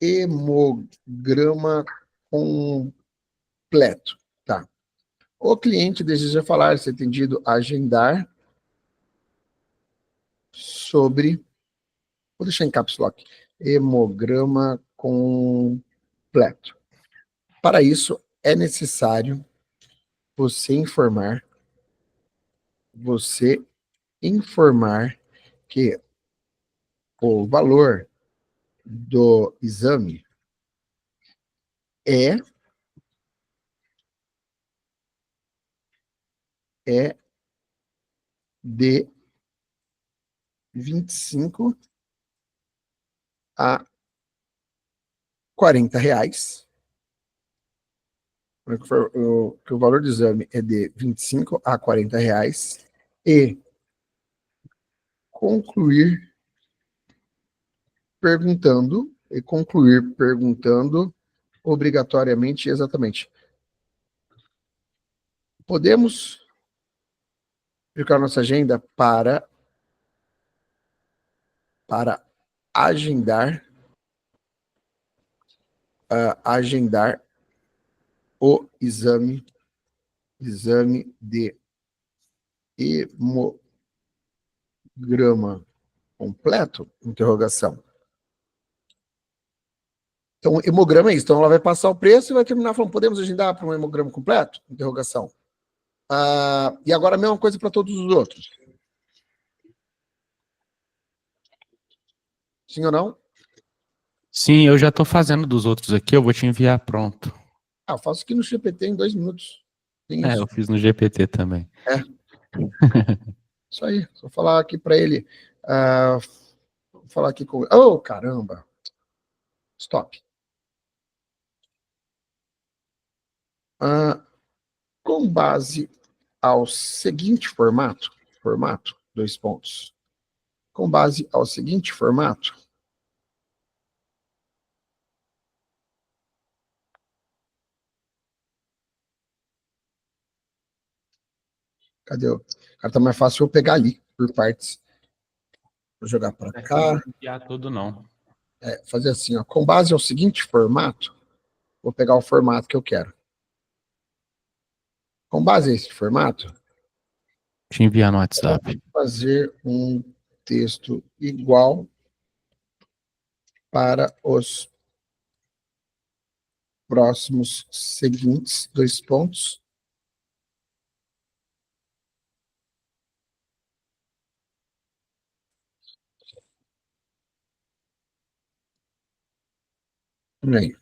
hemograma completo. Tá. O cliente deseja falar, ser atendido, agendar sobre, vou deixar em caps lock, hemograma completo. Para isso, é necessário você informar que o valor do exame é de 25 a 40 reais. Que o valor do exame é de 25 a 40 reais e concluir perguntando obrigatoriamente exatamente. Podemos ficar nossa agenda para agendar o exame de hemograma completo? Interrogação. Então, hemograma é isso. Então, ela vai passar o preço e vai terminar falando, podemos agendar para um hemograma completo? Interrogação. E agora a mesma coisa para todos os outros. Sim ou não? Sim, eu já estou fazendo dos outros aqui, eu vou te enviar pronto. Eu faço aqui no GPT em 2 minutos. Tem É, isso. eu fiz no GPT também. É. Isso aí. Só falar aqui para ele. Vou falar aqui com. Oh, caramba! Stop. Com base ao seguinte formato, 2 pontos. Com base ao seguinte formato, cadê o. Cara, tá mais fácil eu pegar ali, por partes. Vou jogar para cá. Não vou enviar tudo, não. Fazer assim, ó. Com base ao seguinte formato, vou pegar o formato que eu quero. Com base nesse formato, Te enviar no WhatsApp. fazer um texto igual para os próximos seguintes 2 pontos. Aí.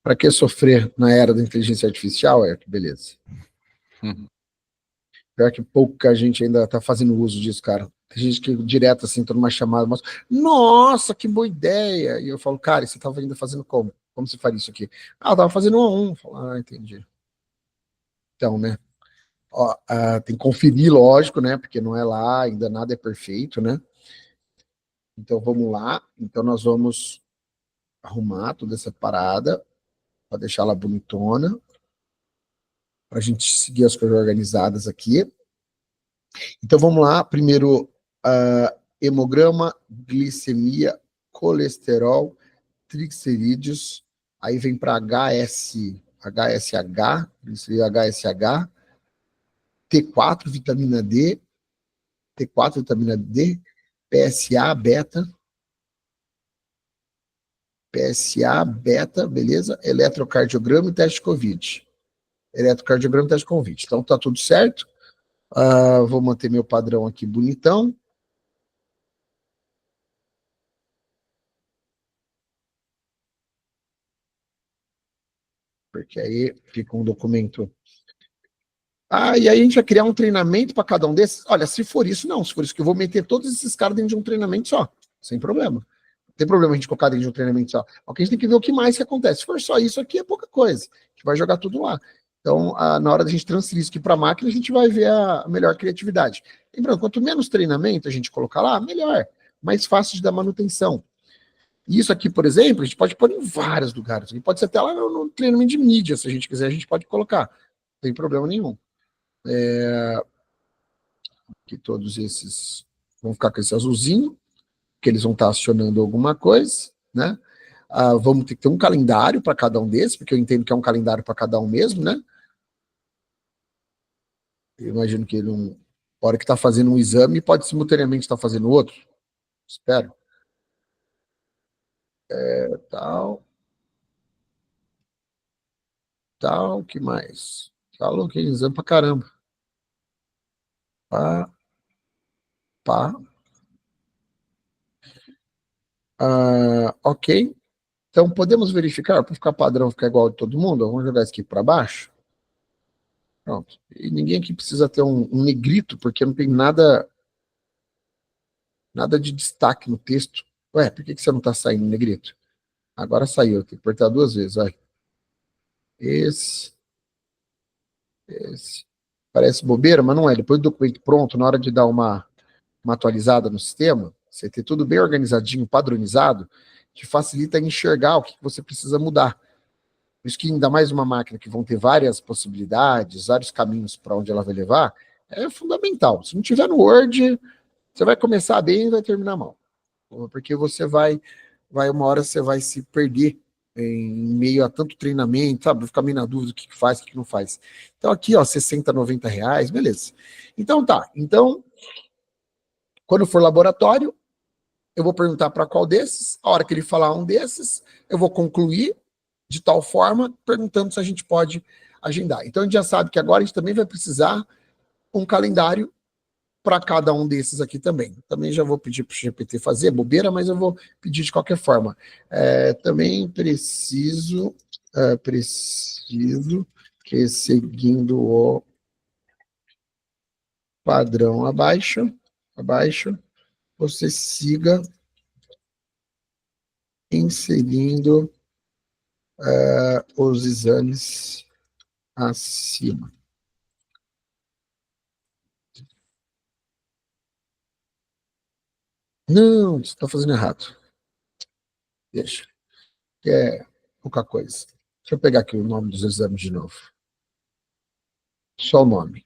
Para que sofrer na era da inteligência artificial? Que beleza. Pior que pouca gente ainda está fazendo uso disso, cara. Tem gente que direto assim, tô numa chamada, mostra, nossa, que boa ideia! E eu falo, cara, você estava ainda fazendo como? Como você faria isso aqui? Eu tava fazendo 1 a 1. Eu falo, entendi. Então, né? Ó, tem que conferir, lógico, né? Porque não é lá, ainda nada é perfeito, né? Então vamos lá. Então nós vamos arrumar toda essa parada para deixar ela bonitona, para a gente seguir as coisas organizadas aqui. Então vamos lá. Primeiro, hemograma, glicemia, colesterol, triglicerídeos. Aí vem para HSH, HSH, T4, vitamina D, PSA, beta, beleza? Eletrocardiograma e teste de Covid. Eletrocardiograma, teste de convite. Então tá tudo certo. Vou manter meu padrão aqui bonitão. Porque aí fica um documento. E aí a gente vai criar um treinamento para cada um desses? Olha, se for isso, não. Se for isso que eu vou meter todos esses caras dentro de um treinamento só. Sem problema. Não tem problema a gente colocar dentro de um treinamento só. O que a gente tem que ver o que mais que acontece. Se for só isso aqui, é pouca coisa. A gente vai jogar tudo lá. Então, na hora da gente transferir isso aqui para a máquina, a gente vai ver a melhor criatividade. Lembrando, quanto menos treinamento a gente colocar lá, melhor. Mais fácil de dar manutenção. E isso aqui, por exemplo, a gente pode pôr em vários lugares. E pode ser até lá no treinamento de mídia, se a gente quiser, a gente pode colocar. Não tem problema nenhum. Que todos esses vão ficar com esse azulzinho, que eles vão estar acionando alguma coisa, né? Vamos ter que ter um calendário para cada um desses, porque eu entendo que é um calendário para cada um mesmo, né? Eu imagino que ele não. A hora que está fazendo um exame, pode simultaneamente estar fazendo outro. Espero. Tal. Tal, que mais? Falou que exame pra caramba. Pá. Ok. Então, podemos verificar, para ficar padrão, ficar igual de todo mundo? Vamos jogar isso aqui para baixo. Pronto. E ninguém aqui precisa ter um negrito, porque não tem nada de destaque no texto. Ué, por que você não está saindo, negrito? Agora saiu, tem que apertar 2 vezes. Vai. Esse. Parece bobeira, mas não é. Depois do documento pronto, na hora de dar uma atualizada no sistema, você ter tudo bem organizadinho, padronizado, que facilita enxergar o que você precisa mudar. Por isso que ainda mais uma máquina que vão ter várias possibilidades, vários caminhos para onde ela vai levar, é fundamental. Se não tiver no Word, você vai começar bem e vai terminar mal. Porque você vai uma hora você vai se perder em meio a tanto treinamento, sabe? Vai ficar meio na dúvida do que faz, o que não faz. Então aqui, ó, 60, 90 reais, beleza. Então tá. Então, quando for laboratório, eu vou perguntar para qual desses. A hora que ele falar um desses, eu vou concluir de tal forma, perguntando se a gente pode agendar. Então a gente já sabe que agora a gente também vai precisar um calendário para cada um desses aqui também. Também já vou pedir para o GPT fazer, bobeira, mas eu vou pedir de qualquer forma. Também preciso que, seguindo o padrão abaixo, você siga inserindo os exames acima. Não, você está fazendo errado. Deixa. É pouca coisa. Deixa eu pegar aqui o nome dos exames de novo. Só o nome.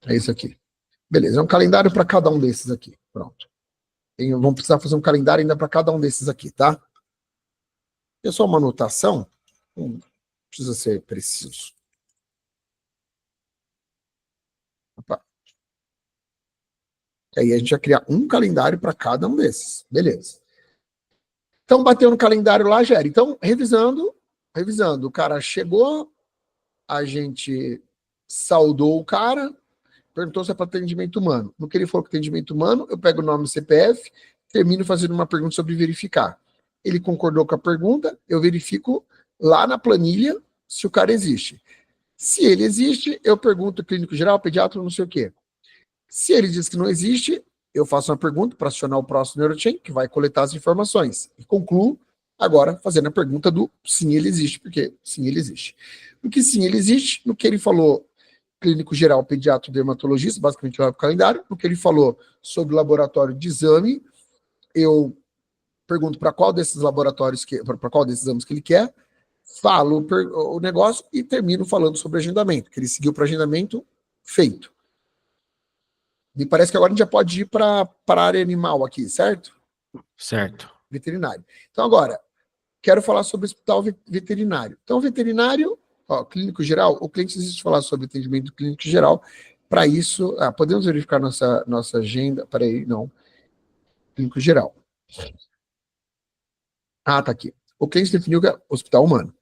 É isso aqui. Beleza, é um calendário para cada um desses aqui. Pronto. Vamos precisar fazer um calendário ainda para cada um desses aqui, tá? É só uma anotação. Não precisa ser preciso. Opa. Aí a gente vai criar um calendário para cada um desses. Beleza. Então, bateu no calendário lá, Gera. Então, revisando, o cara chegou, a gente saudou o cara, perguntou se é para atendimento humano. No que ele falou que atendimento humano, eu pego o nome e CPF, termino fazendo uma pergunta sobre verificar. Ele concordou com a pergunta, eu verifico lá na planilha se o cara existe. Se ele existe, eu pergunto clínico geral, pediatra, não sei o quê. Se ele diz que não existe, eu faço uma pergunta para acionar o próximo NeuroChain, que vai coletar as informações. E concluo agora fazendo a pergunta do sim, ele existe, porque sim, ele existe. No que sim, ele existe, no que ele falou clínico geral, pediatra, dermatologista, basicamente vai para o calendário, no que ele falou sobre o laboratório de exame, eu pergunto para qual desses laboratórios, para qual desses exames que ele quer, falo o negócio e termino falando sobre agendamento, que ele seguiu para agendamento feito. Me parece que agora a gente já pode ir para a área animal aqui, certo? Certo. Veterinário. Então, agora, quero falar sobre o hospital veterinário. Então, veterinário, clínico geral, o cliente existe falar sobre atendimento clínico geral. Para isso, podemos verificar nossa agenda. Peraí, não. Clínico geral. Tá aqui. O cliente definiu que é hospital humano.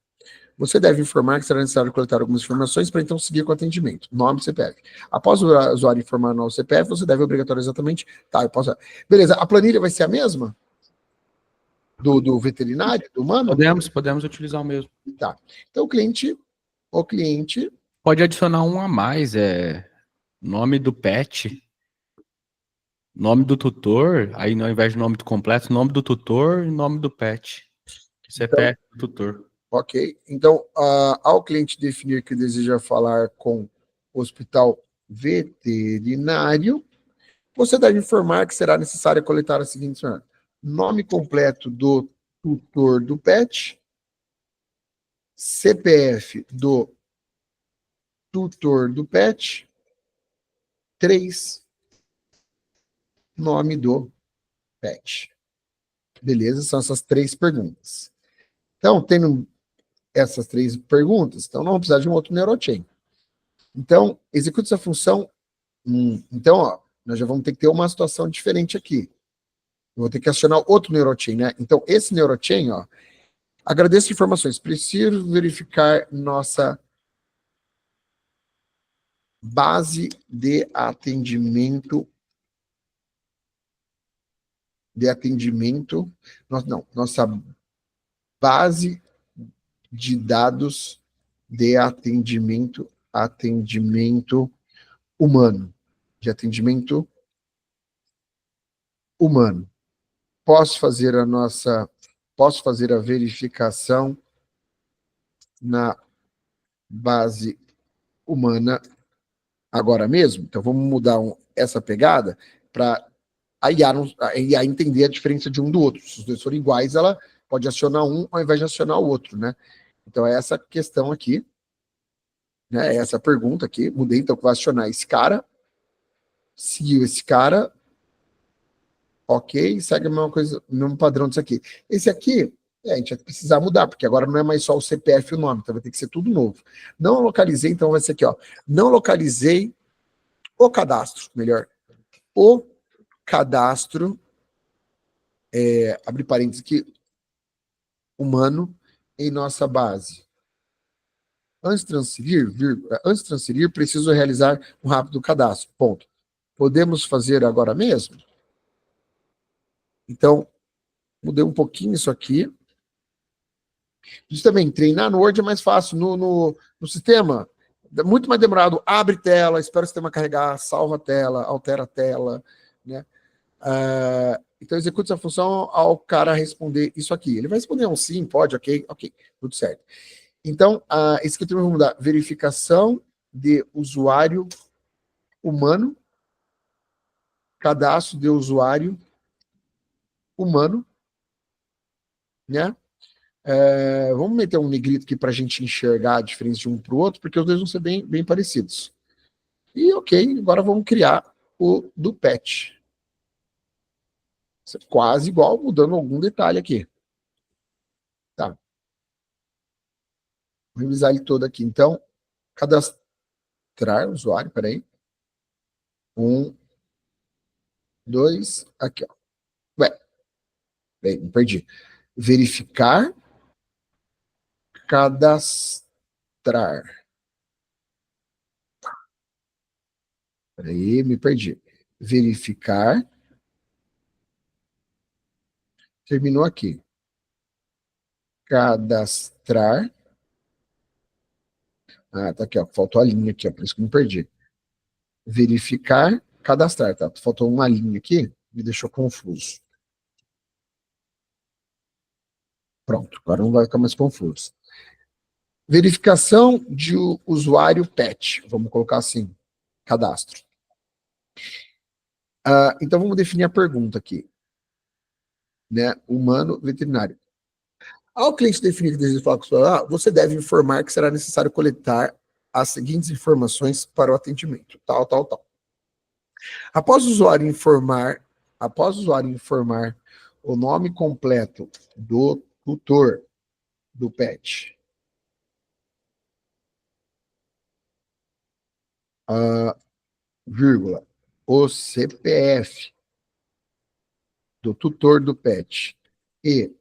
você deve informar que será necessário coletar algumas informações para então seguir com o atendimento. Nome e CPF. Após o usuário informar no CPF, você deve obrigatoriamente exatamente... Tá, eu posso... Beleza, a planilha vai ser a mesma? Do veterinário, do humano? Podemos utilizar o mesmo. Tá. Então, o cliente... Pode adicionar um a mais, nome do pet, nome do tutor, aí ao invés de nome do completo, nome do tutor e nome do pet. CPF do tutor. Ok. Então, ao cliente definir que deseja falar com o hospital veterinário, você deve informar que será necessário coletar as seguintes informações: nome completo do tutor do pet, CPF do tutor do pet, 3, nome do pet. Beleza? São essas 3 perguntas. Então, tendo essas 3 perguntas, então não vamos precisar de um outro neurochain. Então, execute essa função. Então, ó, nós já vamos ter que ter uma situação diferente aqui. Eu vou ter que acionar outro neurochain, né? Então, esse neurochain, ó, agradeço informações. Preciso verificar nossa base de atendimento. Nossa base de dados de atendimento humano. De atendimento humano. Posso fazer a verificação na base humana agora mesmo? Então vamos mudar essa pegada para a IA entender a diferença de um do outro. Se os dois forem iguais, ela pode acionar um ao invés de acionar o outro, né? Então é essa questão aqui, né? É essa pergunta aqui. Mudei, então vai acionar esse cara, seguiu esse cara, ok, segue a mesma coisa, o mesmo padrão disso aqui. Esse aqui, a gente vai precisar mudar, porque agora não é mais só o CPF e o nome, então vai ter que ser tudo novo. Não localizei, então vai ser aqui, ó. Não localizei o cadastro, melhor. O cadastro, abre parênteses aqui, humano em nossa base. Antes de transferir, preciso realizar um rápido cadastro. Ponto. Podemos fazer agora mesmo? Então, mudei um pouquinho isso aqui. Isso também, treinar no Word é mais fácil. No sistema, é muito mais demorado. Abre tela, espera o sistema carregar, salva a tela, altera a tela, né? Então, execute essa função ao cara responder isso aqui. Ele vai responder um sim, pode, ok, tudo certo. Então, esse aqui também vamos mudar. Verificação de usuário humano, cadastro de usuário humano, né? Vamos meter um negrito aqui para a gente enxergar a diferença de um para o outro, porque os dois vão ser bem, bem parecidos. E ok, agora vamos criar o do pet. Quase igual, mudando algum detalhe aqui. Tá. Vou revisar ele todo aqui. Então, cadastrar o usuário, peraí. 1, 2, aqui, ó. Ué, peraí, me perdi. Verificar, cadastrar. Peraí, me perdi. Verificar. Terminou aqui. Cadastrar. Tá aqui, ó. Faltou a linha aqui, ó. Por isso que eu me perdi. Verificar, cadastrar, tá? Faltou uma linha aqui, me deixou confuso. Pronto, agora não vai ficar mais confuso. Verificação de usuário PET. Vamos colocar assim, cadastro. Então vamos definir a pergunta aqui. Né? Humano, veterinário. Ao cliente definir que deseja falar com o celular, você deve informar que será necessário coletar as seguintes informações para o atendimento. Tal, tal, tal. Após o usuário informar o nome completo do tutor do pet, vírgula, o CPF do tutor do pet e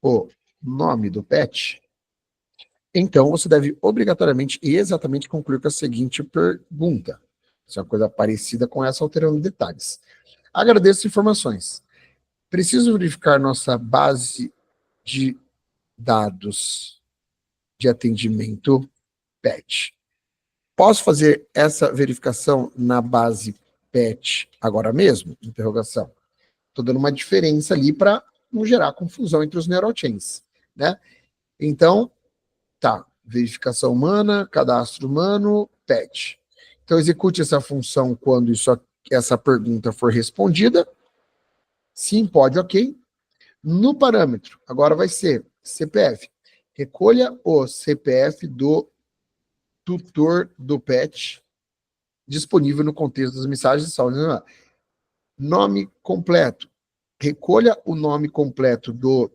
o nome do pet, Então, você deve obrigatoriamente e exatamente concluir com a seguinte pergunta. Isso é uma coisa parecida com essa, alterando detalhes. Agradeço as informações. Preciso verificar nossa base de dados de atendimento PET. Posso fazer essa verificação na base PET agora mesmo? Interrogação. Estou dando uma diferença ali para não gerar confusão entre os neurochains, né? Então, tá. Verificação humana, cadastro humano, PET. Então, execute essa função quando essa pergunta for respondida. Sim, pode, ok. No parâmetro, agora vai ser CPF. Recolha o CPF do tutor do PET disponível no contexto das mensagens de saúde. Nome completo. Recolha o nome completo do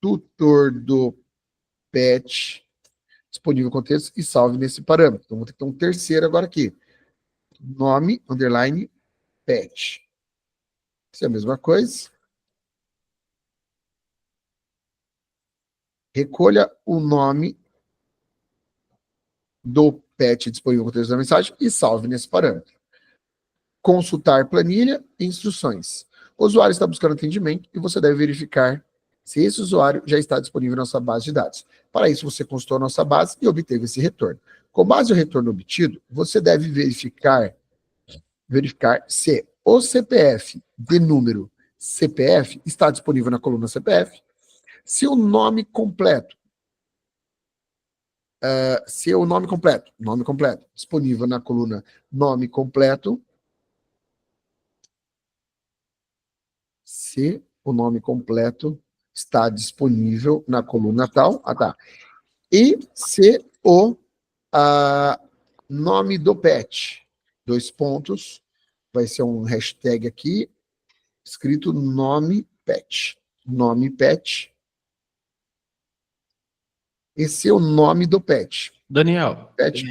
tutor do PET disponível no contexto e salve nesse parâmetro. Então, vou ter que ter um terceiro agora aqui. Nome, underline, PET. Isso é a mesma coisa. Recolha o nome do PET disponível no contexto da mensagem e salve nesse parâmetro. Consultar planilha e instruções. O usuário está buscando atendimento e você deve verificar se esse usuário já está disponível na sua base de dados. Para isso, você consultou a nossa base e obteve esse retorno. Com base no retorno obtido, você deve verificar se o CPF de número CPF está disponível na coluna CPF, se o nome completo, nome completo, disponível na coluna nome completo, se o nome completo está disponível na coluna tal, e se o nome do PET, dois pontos, vai ser um hashtag aqui, escrito nome PET, esse é o nome do PET. Daniel, PET,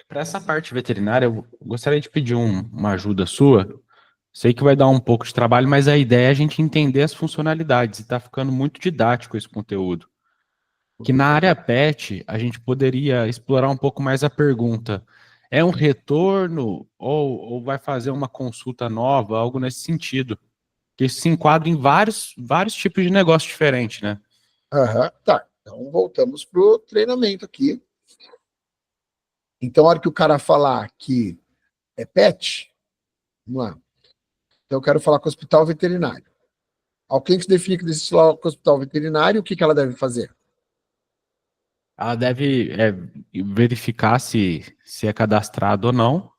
para essa parte veterinária, eu gostaria de pedir uma ajuda sua. Sei que vai dar um pouco de trabalho, mas a ideia é a gente entender as funcionalidades, e está ficando muito didático esse conteúdo. Que na área PET, a gente poderia explorar um pouco mais a pergunta: é um retorno ou vai fazer uma consulta nova, algo nesse sentido? Que isso se enquadra em vários tipos de negócio diferentes, né? tá. Então, voltamos para o treinamento aqui. Então, a hora que o cara falar que é PET, vamos lá. Então, eu quero falar com o hospital veterinário. Ao cliente definir que decide falar com o hospital veterinário, o que ela deve fazer? Ela deve verificar se é cadastrado ou não.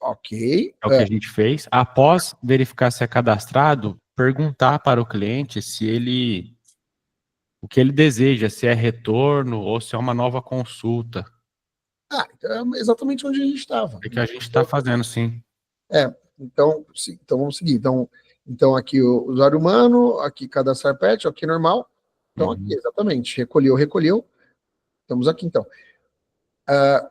Ok. É o que a gente fez. Após verificar se é cadastrado, perguntar para o cliente o que ele deseja, se é retorno ou se é uma nova consulta. Então é exatamente onde a gente estava. É que a gente está fazendo, sim. Então vamos seguir. Então aqui o usuário humano, aqui cadastrar PET, aqui normal. Então aqui, exatamente. Recolheu. Estamos aqui, então.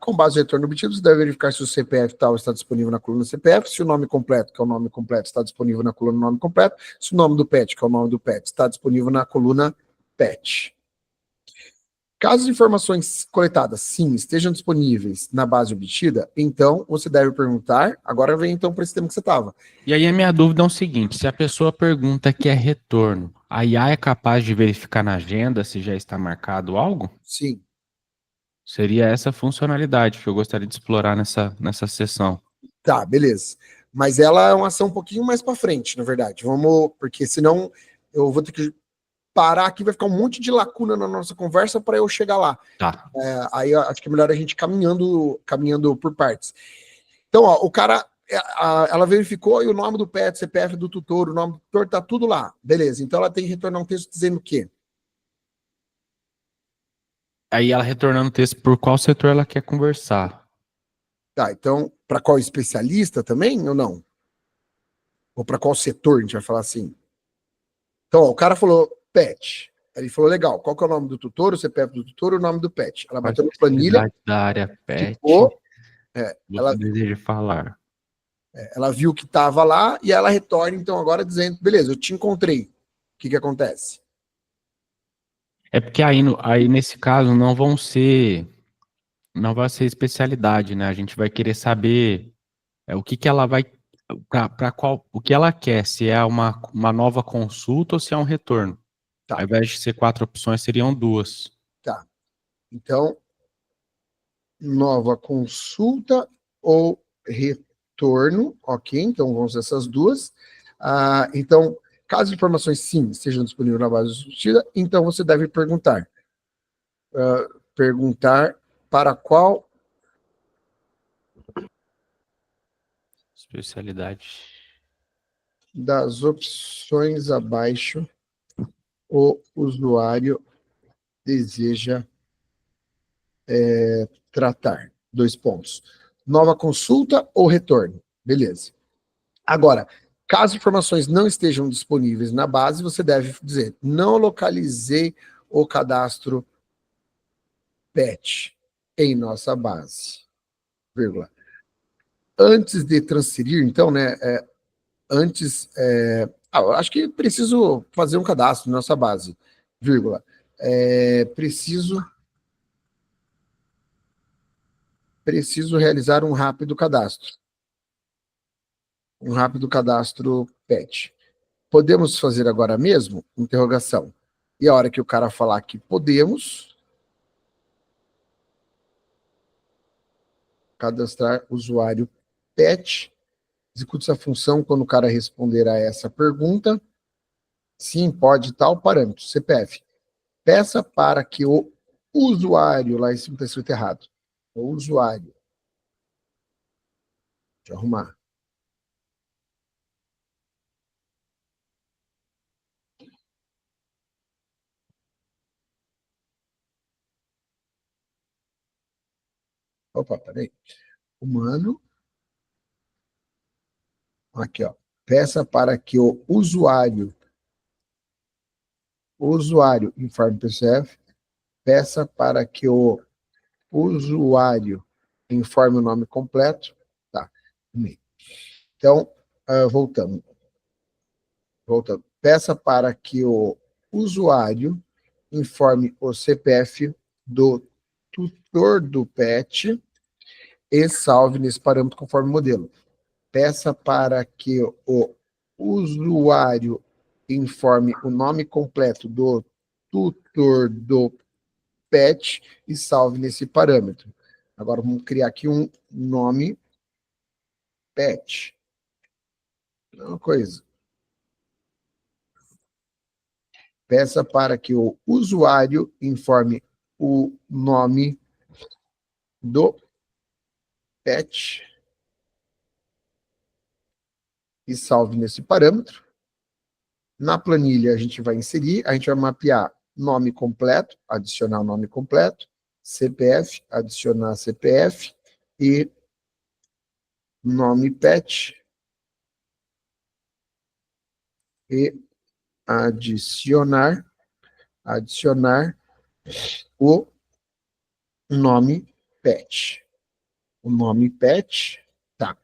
Com base no retorno obtido, você deve verificar se o CPF tal está disponível na coluna CPF, se o nome completo, que é o nome completo, está disponível na coluna nome completo, se o nome do PET, que é o nome do PET, está disponível na coluna PET. Caso as informações coletadas, sim, estejam disponíveis na base obtida, então você deve perguntar, agora vem então para esse tema que você estava. E aí a minha dúvida é o seguinte: se a pessoa pergunta que é retorno, a IA é capaz de verificar na agenda se já está marcado algo? Sim. Seria essa funcionalidade que eu gostaria de explorar nessa sessão. Tá, beleza. Mas ela é uma ação um pouquinho mais para frente, na verdade. Porque senão eu vou ter que parar aqui, vai ficar um monte de lacuna na nossa conversa para eu chegar lá. Tá. Aí eu acho que é melhor a gente caminhando por partes. Então, ó, o cara, ela verificou e o nome do PET, CPF do tutor, o nome do tutor, tá tudo lá. Beleza. Então ela tem que retornar um texto dizendo o quê? Aí ela retornando o texto por qual setor ela quer conversar. Tá, então, para qual especialista também ou não? Ou para qual setor, a gente vai falar assim? Então, ó, o cara falou PET. Ele falou, legal, qual que é o nome do tutor, o CPF do tutor e o nome do PET. Ela Qual a bateu na planilha, especialidade da área PET ficou, você deseja falar? ela viu que estava lá e ela retorna, então, agora dizendo, beleza, eu te encontrei. O que acontece? É porque aí nesse caso não vai ser especialidade, né? A gente vai querer saber o que que ela vai, para qual, o que ela quer, se é uma nova consulta ou se é um retorno. Tá, Ao invés de ser 4 opções, seriam 2. tá. Então, nova consulta ou retorno, ok? Então, vão ser essas duas. Então, caso informações sim estejam disponíveis na base discutida, então você deve perguntar. Perguntar para qual Especialidade. das opções abaixo o usuário deseja tratar. 2 pontos. Nova consulta ou retorno? Beleza. Agora, caso informações não estejam disponíveis na base, você deve dizer: não localizei o cadastro PET em nossa base, vírgula. Antes de transferir, então, né, eu acho que preciso fazer um cadastro na nossa base, vírgula. Preciso realizar um rápido cadastro. Um rápido cadastro PET. Podemos fazer agora mesmo? Interrogação. E a hora que o cara falar que podemos, cadastrar usuário PET, execute essa função quando o cara responder a essa pergunta. Sim, pode tal parâmetro, CPF. Peça para que o usuário, lá em cima está escrito errado, o usuário, deixa eu arrumar. Opa, peraí. Humano, aqui, ó. Peça para que o usuário informe o PCF, peça para que o usuário informe o nome completo. Tá. Então, voltando. Peça para que o usuário informe o CPF do tutor do PET e salve nesse parâmetro conforme o modelo. Peça para que o usuário informe o nome completo do tutor do PET e salve nesse parâmetro. Agora vamos criar aqui um nome PET. Uma coisa. Peça para que o usuário informe o nome do PET e salve nesse parâmetro. Na planilha a gente vai mapear nome completo, adicionar o nome completo, CPF, adicionar CPF e nome PET e adicionar o nome PET. O nome PET, tá.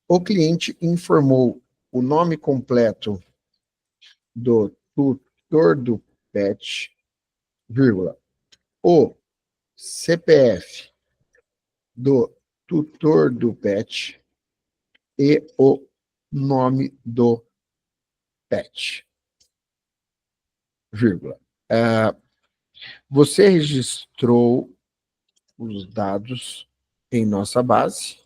O cliente informou o nome completo do tutor do PET, vírgula, o CPF do tutor do PET e o nome do PET, vírgula. Você registrou os dados em nossa base.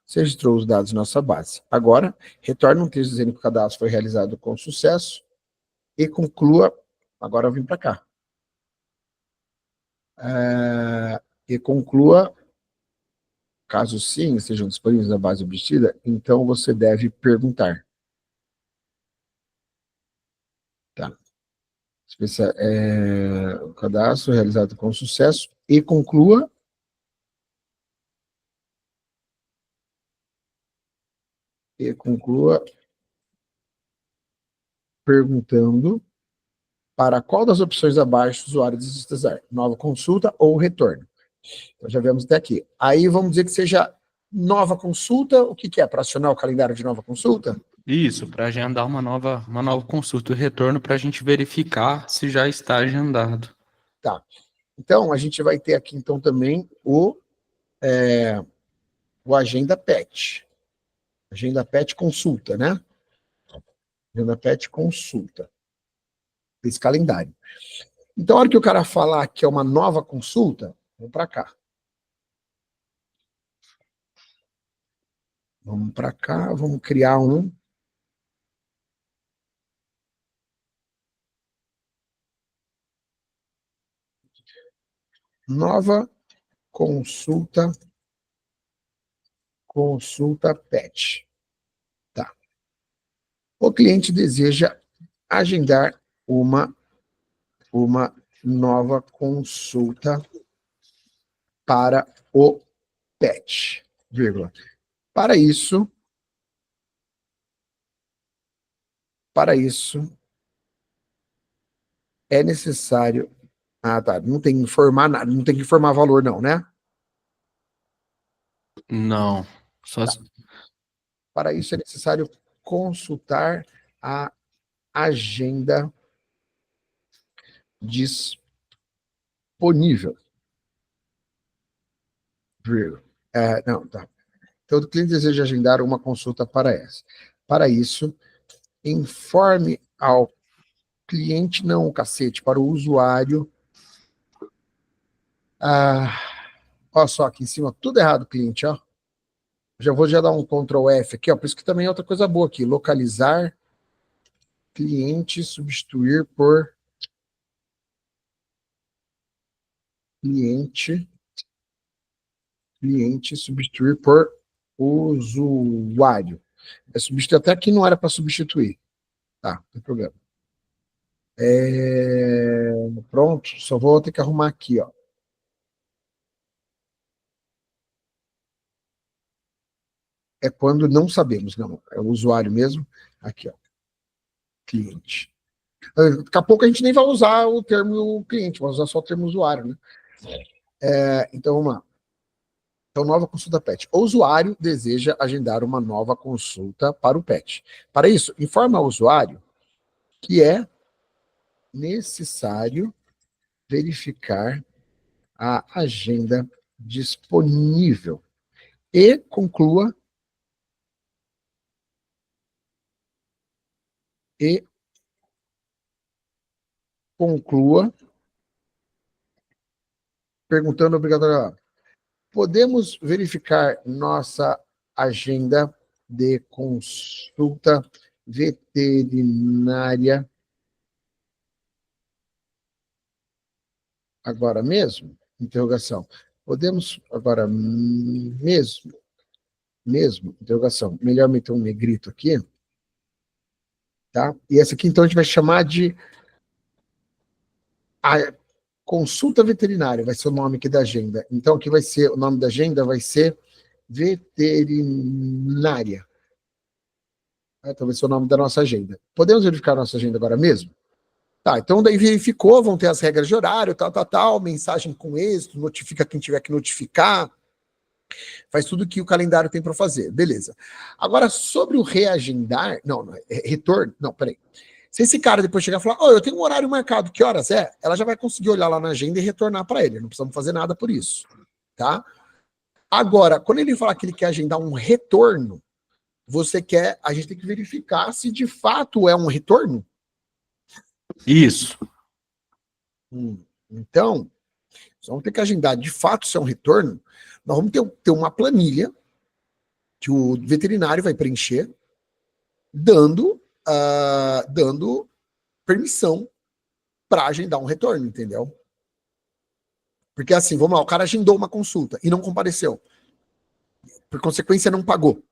Você registrou os dados em nossa base. Agora, retorne um texto dizendo que o cadastro foi realizado com sucesso e conclua. Agora eu vim para cá. E conclua, caso sim estejam disponíveis na base obtida, então você deve perguntar. Tá. O cadastro realizado com sucesso e conclua. Perguntando para qual das opções abaixo o usuário deseja nova consulta ou retorno. Então já vemos até aqui. Aí vamos dizer que seja nova consulta. O que é? Para acionar o calendário de nova consulta? Isso, para agendar uma nova consulta, o retorno para a gente verificar se já está agendado. Tá. Então, a gente vai ter aqui, então, também o Agenda Pet. Agenda Pet consulta, né? Agenda Pet consulta. Esse calendário. Então, a hora que o cara falar que é uma nova consulta, vamos para cá. Vamos para cá, vamos criar um. Nova consulta pet. Tá. O cliente deseja agendar uma nova consulta para o pet, vírgula. Para isso, é necessário. Ah, tá. Não tem que informar nada, não tem que informar valor, não, né? Não, só Tá. Para isso é necessário consultar a agenda disponível. Vírgula. Não, tá. Todo cliente deseja agendar uma consulta para essa. Para isso, informe ao cliente, não, cacete, para o usuário. Olha só aqui em cima, tudo errado, cliente, ó. Já vou dar um Ctrl F aqui, ó. Por isso que também é outra coisa boa aqui. Localizar cliente, substituir por cliente, substituir por usuário. É substituir até que não era para substituir. Tá, não tem problema. Pronto, só vou ter que arrumar aqui, ó. É quando não sabemos, não. É o usuário mesmo. Aqui, ó. Cliente. Daqui a pouco a gente nem vai usar o termo cliente, vai usar só o termo usuário, né? Então, vamos lá. Então, nova consulta PET. O usuário deseja agendar uma nova consulta para o PET. Para isso, informa ao usuário que é necessário verificar a agenda disponível e conclua perguntando obrigatoriamente: podemos verificar nossa agenda de consulta veterinária agora mesmo? Interrogação. Podemos agora mesmo? Interrogação. Melhor meter um negrito aqui. Tá? E essa aqui, então, a gente vai chamar de a consulta veterinária, vai ser o nome aqui da agenda. Então, aqui vai ser, o nome da agenda vai ser veterinária. Então, vai ser o nome da nossa agenda. Podemos verificar a nossa agenda agora mesmo? Tá, então daí verificou, vão ter as regras de horário, tal, mensagem com êxito, notifica quem tiver que notificar, faz tudo que o calendário tem para fazer, beleza. Agora, sobre o reagendar, não, retorno, não, peraí. Se esse cara depois chegar e falar, eu tenho um horário marcado, que horas é? Ela já vai conseguir olhar lá na agenda e retornar para ele, não precisamos fazer nada por isso, tá? Agora, quando ele falar que ele quer agendar um retorno, a gente tem que verificar se de fato é um retorno. isso. Então, nós vamos ter que agendar de fato se é um retorno. Nós vamos ter uma planilha que o veterinário vai preencher, dando permissão para agendar um retorno, entendeu? Porque assim, vamos lá, o cara agendou uma consulta e não compareceu. Por consequência, não pagou.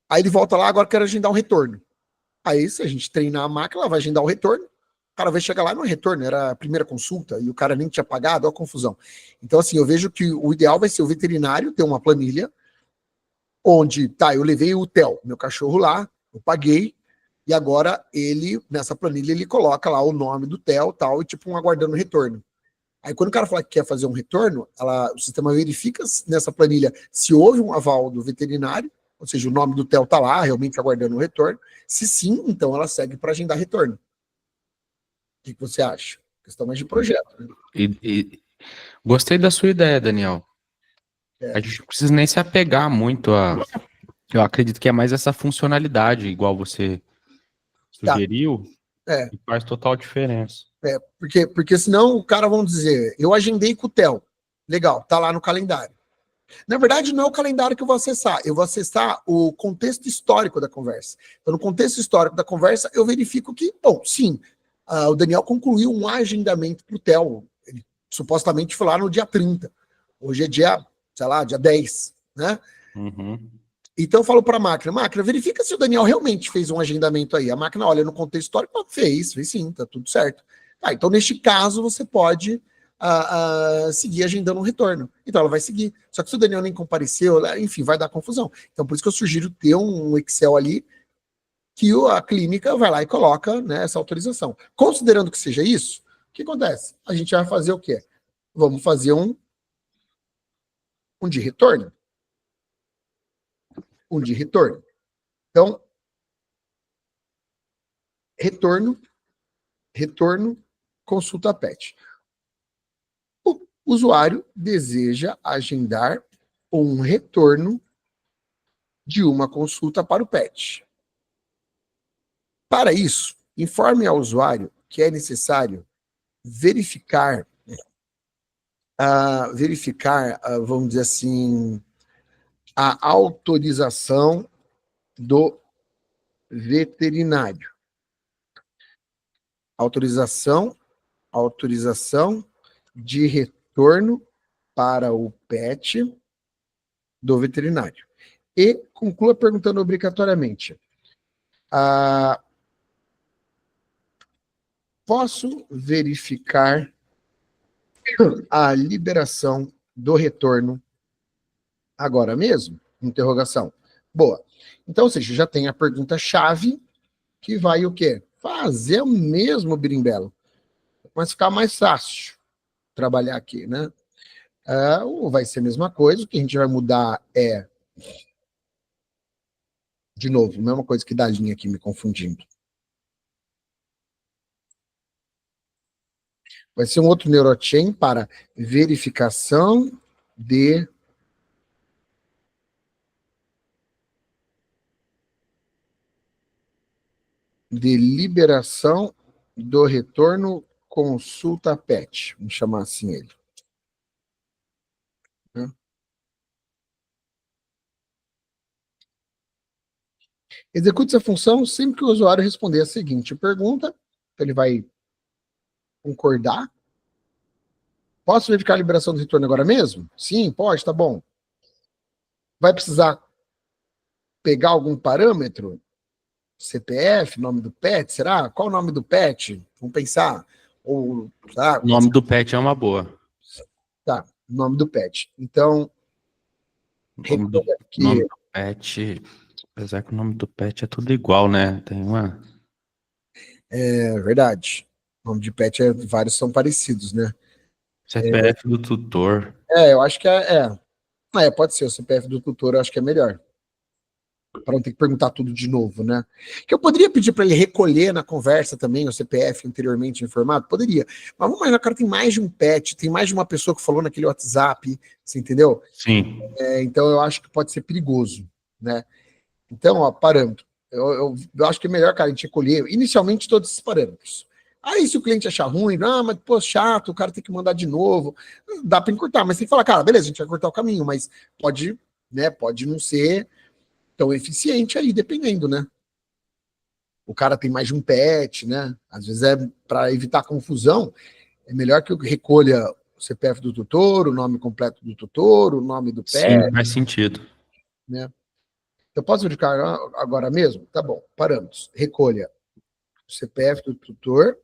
Aí ele volta lá, agora quer agendar um retorno. Aí, se a gente treinar a máquina, ela vai agendar o retorno. O cara vai chegar lá no retorno, era a primeira consulta, e o cara nem tinha pagado, olha a confusão. Então, assim, eu vejo que o ideal vai ser o veterinário ter uma planilha onde, eu levei o Theo, meu cachorro lá, eu paguei, e agora ele, nessa planilha, ele coloca lá o nome do Theo, tal, e tipo, aguardando o retorno. Aí quando o cara fala que quer fazer um retorno, o sistema verifica nessa planilha se houve um aval do veterinário, ou seja, o nome do TEL está lá, realmente aguardando o retorno. Se sim, então ela segue para agendar retorno. O que você acha? Questão mais de projeto. Né? Gostei da sua ideia, Daniel. A gente não precisa nem se apegar muito a. Eu acredito que é mais essa funcionalidade, igual você Tá. sugeriu, É, e faz total diferença. porque senão o cara vão dizer, eu agendei com o TEL. Legal, tá lá no calendário. Na verdade, não é o calendário que eu vou acessar, eu vou acessar o contexto histórico da conversa. Então, no contexto histórico da conversa, eu verifico que, bom, sim, o Daniel concluiu um agendamento para o TEL. Ele supostamente foi lá no dia 30. Hoje é dia, sei lá, dia 10, né? Uhum. Então eu falo para a máquina, verifica se o Daniel realmente fez um agendamento aí. A máquina olha no contexto histórico, fez sim, tá tudo certo. Tá, então neste caso você pode seguir agendando um retorno. Então ela vai seguir. Só que se o Daniel nem compareceu, enfim, vai dar confusão. Então por isso que eu sugiro ter um Excel ali que a clínica vai lá e coloca, né, essa autorização. Considerando que seja isso, o que acontece? A gente vai fazer o quê? Vamos fazer um de retorno. Um de retorno. Então, retorno, consulta PET. O usuário deseja agendar um retorno de uma consulta para o PET. Para isso, informe ao usuário que é necessário verificar, vamos dizer assim, a autorização do veterinário. Autorização de retorno para o PET do veterinário. E conclua perguntando obrigatoriamente: posso verificar a liberação do retorno agora mesmo? Interrogação. Boa. Então, ou seja, já tem a pergunta-chave que vai o quê? Fazer o mesmo birimbelo. Mas ficar mais fácil trabalhar aqui, né? Vai ser a mesma coisa, o que a gente vai mudar é, de novo, a mesma coisa que da linha aqui me confundindo. Vai ser um outro neurochain para verificação de liberação do retorno consulta PET. Vamos chamar assim ele. Né? Execute essa função sempre que o usuário responder a seguinte pergunta. Então ele vai concordar. Posso verificar a liberação do retorno agora mesmo? Sim, pode, tá bom. Vai precisar pegar algum parâmetro? CPF, nome do PET, será? Qual o nome do PET? Vamos pensar. Ou, O nome do pet é uma boa. Tá, nome do PET. Então, O nome do, recolha nome aqui. do pet. Apesar que o nome do pet é tudo igual, né? Tem uma. É verdade. O nome de PET, vários são parecidos, né? CPF do tutor. Eu acho que pode ser o CPF do tutor, eu acho que é melhor. Para não ter que perguntar tudo de novo, né? Que eu poderia pedir para ele recolher na conversa também o CPF anteriormente informado? Poderia. Mas vamos imaginar, o cara tem mais de um pet, tem mais de uma pessoa que falou naquele WhatsApp, você entendeu? Sim. Então eu acho que pode ser perigoso, né? Então, ó, parâmetro. Eu acho que é melhor, cara, a gente recolher inicialmente todos esses parâmetros. Aí, se o cliente achar ruim, mas pô, chato, o cara tem que mandar de novo, dá para encurtar, mas tem que falar, cara, beleza, a gente vai cortar o caminho, mas pode, né, pode não ser tão eficiente aí, dependendo, né? O cara tem mais de um pet, né? Às vezes para evitar confusão, é melhor que eu recolha o CPF do tutor, o nome completo do tutor, o nome do pet, Sim, faz sentido. né? Eu posso verificar agora mesmo? Tá bom. Parâmetros. Recolha o CPF do tutor.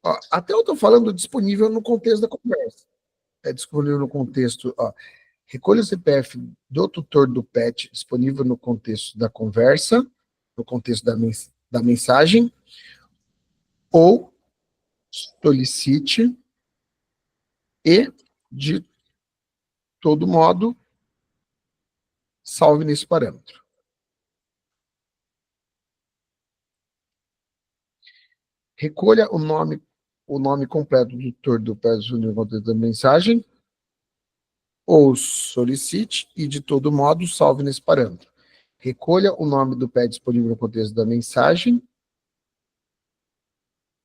Ó, até eu estou falando disponível no contexto da conversa. É disponível no contexto. Ó, recolha o CPF do tutor do PET, disponível no contexto da conversa, no contexto da mensagem, ou solicite e, de todo modo, salve nesse parâmetro. Recolha o nome completo do tutor do pé disponível no contexto da mensagem, ou solicite, e de todo modo, salve nesse parâmetro. Recolha o nome do pé disponível no contexto da mensagem,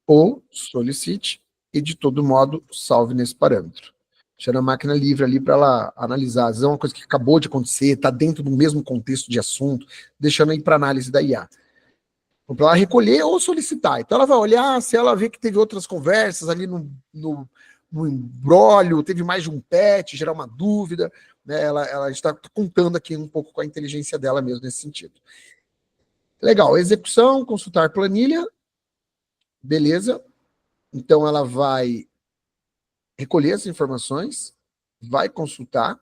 ou solicite, e de todo modo, salve nesse parâmetro. Deixando a máquina livre ali para ela analisar. Às vezes é uma coisa que acabou de acontecer, está dentro do mesmo contexto de assunto, deixando aí para análise da IA. Para ela recolher ou solicitar. Então ela vai olhar, se ela vê que teve outras conversas ali no imbróglio, teve mais de um pet, gerar uma dúvida, né? Ela está contando aqui um pouco com a inteligência dela mesmo nesse sentido. Legal, execução, consultar planilha, beleza. Então ela vai recolher as informações, vai consultar.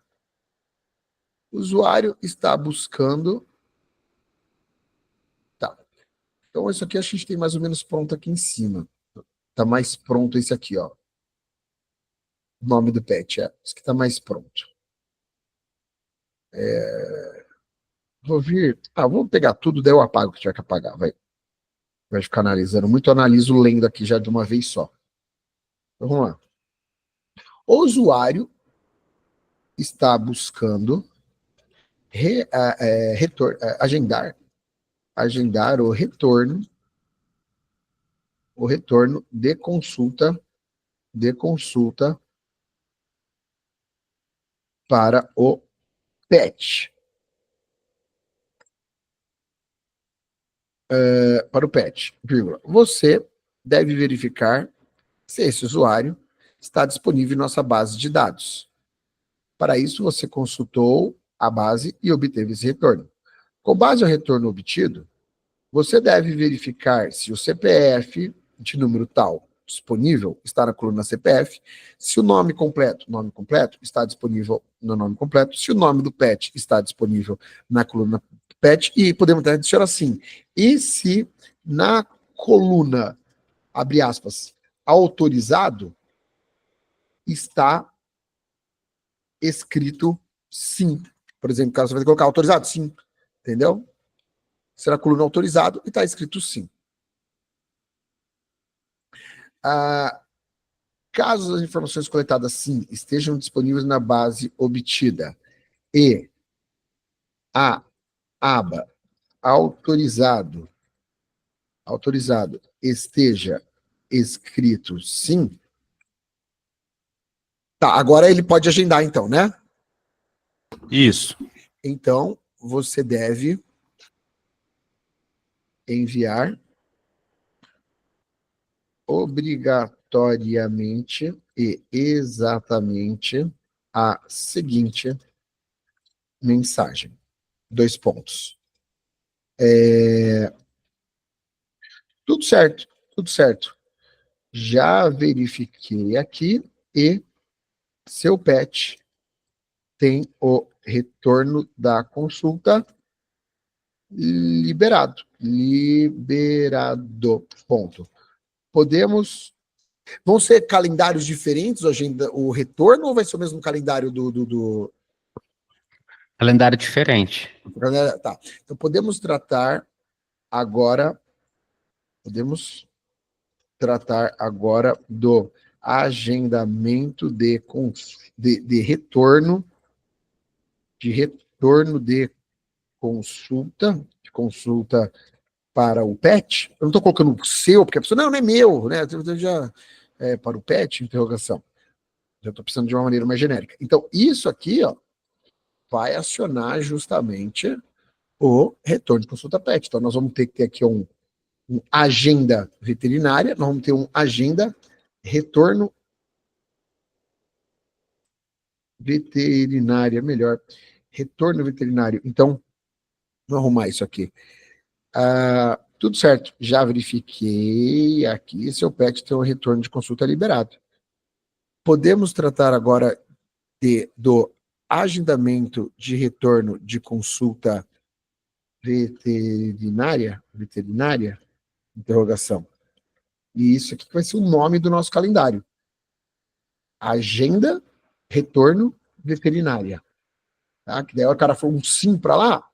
O usuário está buscando. Tá. Então isso aqui a gente tem mais ou menos pronto aqui em cima. Tá mais pronto esse aqui, ó. O nome do pet, esse que tá mais pronto. Vou vir. Vou pegar tudo, daí eu apago o que tiver que apagar. Vai ficar analisando. Muito analiso lendo aqui já de uma vez só. Então, vamos lá. O usuário está buscando agendar o retorno de consulta para o pet. Para o pet, vírgula. Você deve verificar se esse usuário está disponível em nossa base de dados. Para isso, você consultou a base e obteve esse retorno. Com base ao retorno obtido, você deve verificar se o CPF de número tal disponível está na coluna CPF, se o nome completo está disponível no nome completo, se o nome do pet está disponível na coluna pet, e podemos até adicionar assim, e se na coluna, abre aspas, autorizado, está escrito sim. Por exemplo, caso você vai colocar autorizado, sim. Entendeu? Será coluna autorizado e está escrito sim. Caso as informações coletadas sim estejam disponíveis na base obtida e a aba autorizado esteja escrito sim, tá, agora ele pode agendar então, né? Isso. Então, você deve enviar obrigatoriamente e exatamente a seguinte mensagem. 2 pontos. Tudo certo, tudo certo. Já verifiquei aqui e seu pet tem o retorno da consulta liberado. Liberado. Ponto. Vão ser calendários diferentes, o retorno, ou vai ser o mesmo calendário do... Calendário diferente. Tá. Então podemos tratar agora do agendamento de retorno de consulta para o pet. Eu não estou colocando o seu, porque a pessoa, não é meu, né? Eu já, para o pet, interrogação. Já estou precisando de uma maneira mais genérica. Então, isso aqui, ó, vai acionar justamente o retorno de consulta pet. Então, nós vamos ter que ter aqui um agenda veterinária, nós vamos ter um agenda retorno veterinária, melhor, retorno veterinário. Então, vou arrumar isso aqui. Tudo certo, já verifiquei aqui, seu pet tem um retorno de consulta liberado. Podemos tratar agora do agendamento de retorno de consulta veterinária? Interrogação. E isso aqui vai ser o nome do nosso calendário. Agenda, retorno, veterinária. tá? Que daí o cara for um sim para lá,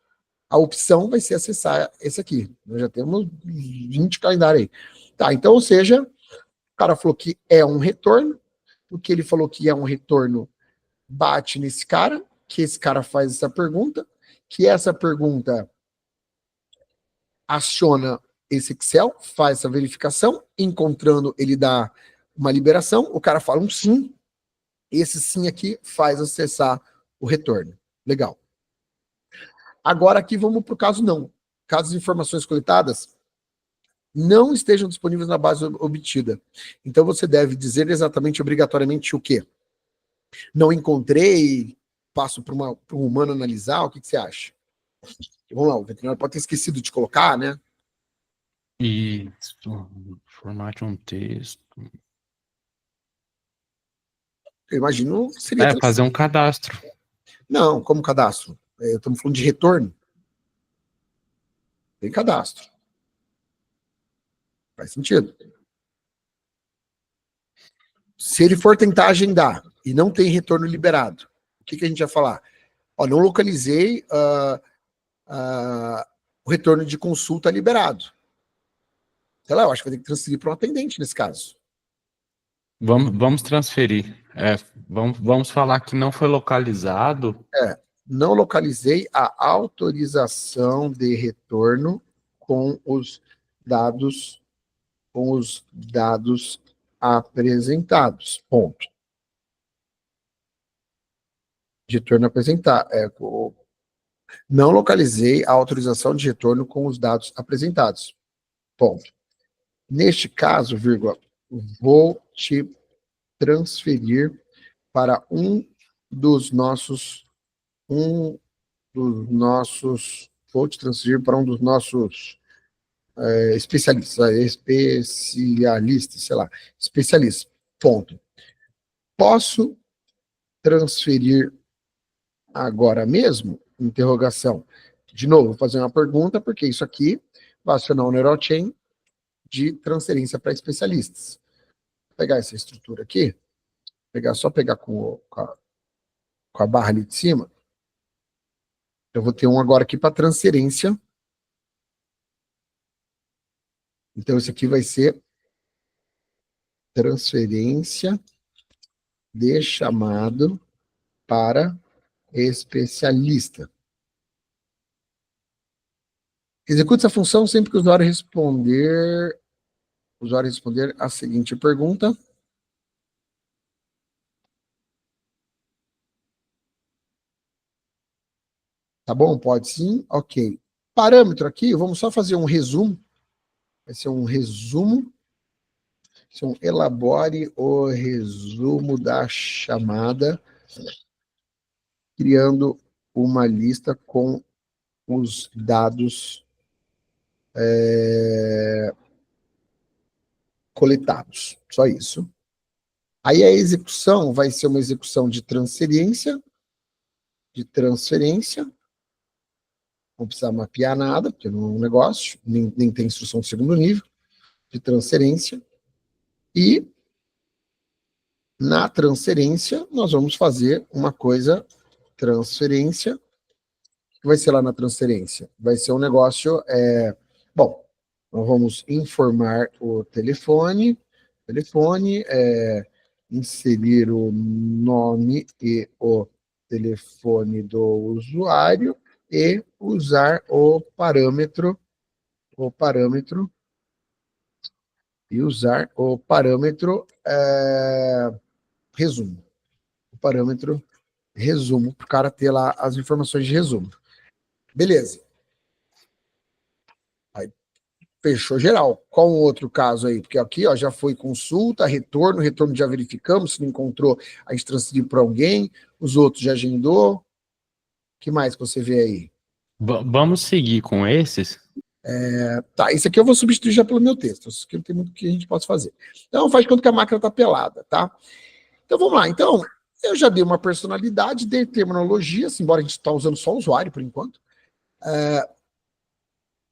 a opção vai ser acessar esse aqui. Nós já temos 20 calendários aí. Tá, então, ou seja, o cara falou que é um retorno, porque ele falou que é um retorno, bate nesse cara, que esse cara faz essa pergunta, que essa pergunta aciona esse Excel, faz essa verificação, encontrando, ele dá uma liberação, o cara fala um sim, esse sim aqui faz acessar o retorno. Legal. Agora aqui vamos para o caso não. Caso as informações coletadas não estejam disponíveis na base obtida. Então você deve dizer exatamente, obrigatoriamente, o quê? Não encontrei, passo para um humano analisar, o que você acha? Vamos lá, o veterinário pode ter esquecido de colocar, né? Isso, formate um texto. Eu imagino que seria... Fazer um cadastro. Não, como cadastro? Estamos falando de retorno. Tem cadastro. Faz sentido. Se ele for tentar agendar e não tem retorno liberado, o que a gente vai falar? Ó, não localizei o retorno de consulta liberado. Sei lá, eu acho que vai ter que transferir para um atendente nesse caso. Vamos transferir. Vamos falar que não foi localizado. Não localizei a autorização de retorno com os dados apresentados. Ponto. De retorno apresentar. Não localizei a autorização de retorno com os dados apresentados. Ponto. Neste caso, vírgula, vou te transferir para um dos nossos, vou te transferir para um dos nossos especialistas, ponto. Posso transferir agora mesmo? Interrogação. De novo, vou fazer uma pergunta, porque isso aqui vai acionar o NeuroChain de transferência para especialistas. Vou pegar essa estrutura aqui, só pegar com a barra ali de cima. Eu vou ter um agora aqui para transferência. Então, esse aqui vai ser transferência de chamado para especialista. Execute essa função sempre que o usuário responder a seguinte pergunta. Tá bom? Pode sim? Ok. Parâmetro aqui, vamos só fazer um resumo. Vai ser um resumo. Então, elabore o resumo da chamada, criando uma lista com os dados coletados. Só isso. Aí a execução vai ser uma execução de transferência. Não precisa mapear nada, porque não é um negócio, nem tem instrução de segundo nível, de transferência. E na transferência, nós vamos fazer uma coisa, transferência. O que vai ser lá na transferência? Vai ser um negócio, bom, nós vamos informar o telefone, inserir o nome e o telefone do usuário e usar o parâmetro resumo. O parâmetro resumo, para o cara ter lá as informações de resumo. Beleza. Aí, fechou geral. Qual um outro caso aí? Porque aqui ó, já foi consulta, retorno já verificamos, se não encontrou, a gente transferiu para alguém, os outros já agendou. O que mais que você vê aí? Vamos seguir com esses? Tá, esse aqui eu vou substituir já pelo meu texto. Isso aqui não tem muito que a gente possa fazer. Então, faz conta que a máquina está pelada, tá? Então, vamos lá. Então, eu já dei uma personalidade, dei terminologia, embora a gente está usando só o usuário, por enquanto.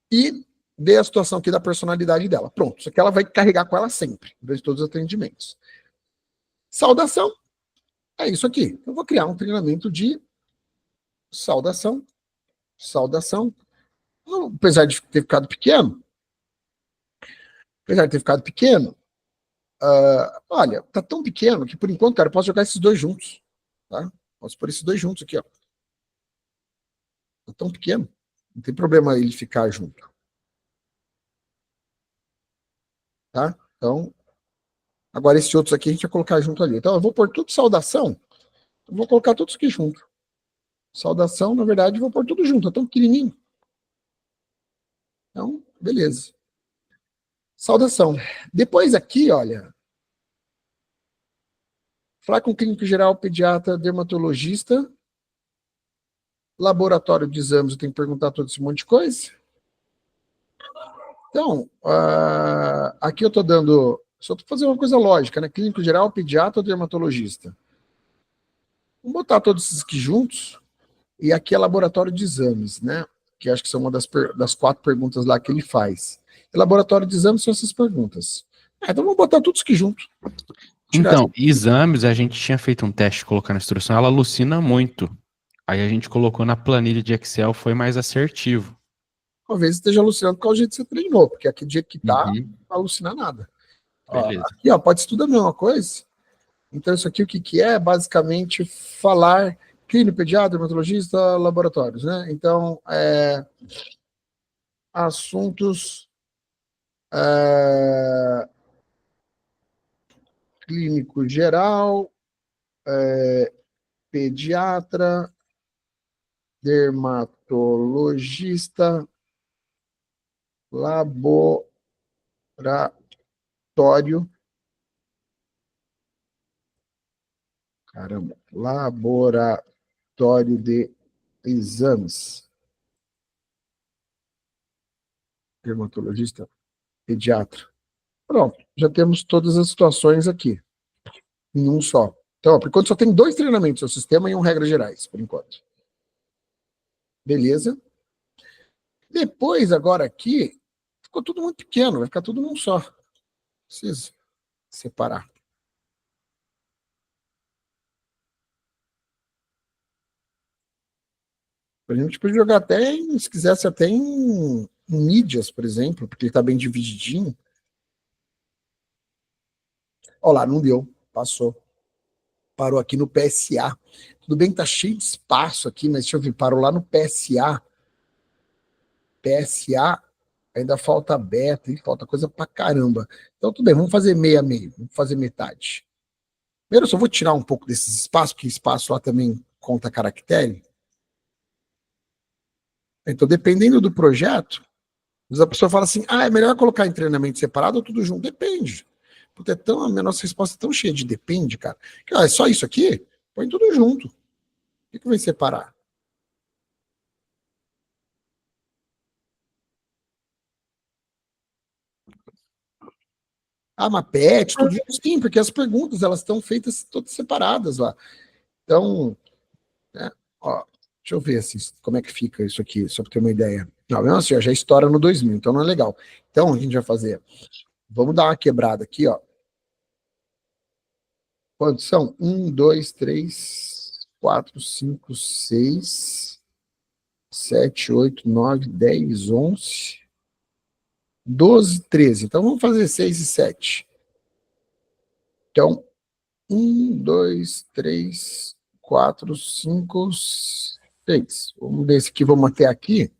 E dei a situação aqui da personalidade dela. Pronto, isso aqui ela vai carregar com ela sempre, durante todos os atendimentos. Saudação, é isso aqui. Eu vou criar um treinamento de saudação, saudação. Apesar de ter ficado pequeno, olha, tá tão pequeno que por enquanto, cara, eu posso jogar esses dois juntos, tá? Posso pôr esses dois juntos aqui, ó. Tá tão pequeno, não tem problema ele ficar junto, tá? Então, agora esses outros aqui a gente vai colocar junto ali. Então, eu vou pôr tudo saudação, eu vou colocar todos aqui junto. Saudação, na verdade, eu vou pôr tudo junto, é tão pequenininho. Então, beleza. Saudação. Depois aqui, olha, falar com clínico geral, pediatra, dermatologista, laboratório de exames, eu tenho que perguntar todo esse monte de coisa. Então, aqui eu estou dando, só estou fazendo uma coisa lógica, né? Clínico geral, pediatra ou dermatologista. Vamos botar todos esses aqui juntos, e aqui é laboratório de exames, né? Que acho que são uma das 4 perguntas lá que ele faz. E laboratório de exames são essas perguntas. Então vamos botar todos aqui junto. Então, exames, a gente tinha feito um teste colocando a instrução, ela alucina muito. Aí a gente colocou na planilha de Excel, foi mais assertivo. Talvez esteja alucinando por causa do jeito que você treinou, porque aqui do jeito que tá, não vai alucinar nada. Beleza. Aqui, ó, pode ser tudo a mesma coisa. Então, isso aqui o que, que é? Basicamente, falar clínico, pediatra, dermatologista, laboratórios, né? Então, assuntos clínico geral, pediatra, dermatologista, laboratório, laboratório de exames, dermatologista, pediatra. Pronto, já temos todas as situações aqui, em um só. Então, ó, por enquanto só tem 2 treinamentos no sistema e regras gerais, por enquanto. Beleza? Depois, agora aqui, ficou tudo muito pequeno, vai ficar tudo num só. Preciso separar. A gente pode jogar até, se quisesse, até em mídias, por exemplo, porque ele está bem divididinho. Olha lá, não deu, passou. Parou aqui no PSA. Tudo bem que tá cheio de espaço aqui, mas deixa eu ver, parou lá no PSA. PSA, ainda falta beta, e falta coisa pra caramba. Então, tudo bem, vamos fazer meio a meio, vamos fazer metade. Primeiro, eu só vou tirar um pouco desses espaços, porque espaço lá também conta caractere. Então, dependendo do projeto, a pessoa fala assim, é melhor colocar em treinamento separado ou tudo junto? Depende. Porque a nossa resposta é tão cheia de depende, cara, que é só isso aqui? Põe tudo junto. Por que vai separar? Mas PET, tudo isso sim, porque as perguntas elas estão feitas todas separadas lá. Então, né, ó, deixa eu ver assim, como é que fica isso aqui, só para ter uma ideia. Não, mesmo assim, ó, já estoura no 2000, então não é legal. Então, a gente vai fazer, vamos dar uma quebrada aqui, ó. Quantos são? 1, 2, 3, 4, 5, 6, 7, 8, 9, 10, 11, 12, 13. Então, vamos fazer 6 e 7. Então, 1, 2, 3, 4, 5, 6. Vamos ver esse aqui, vamos até aqui.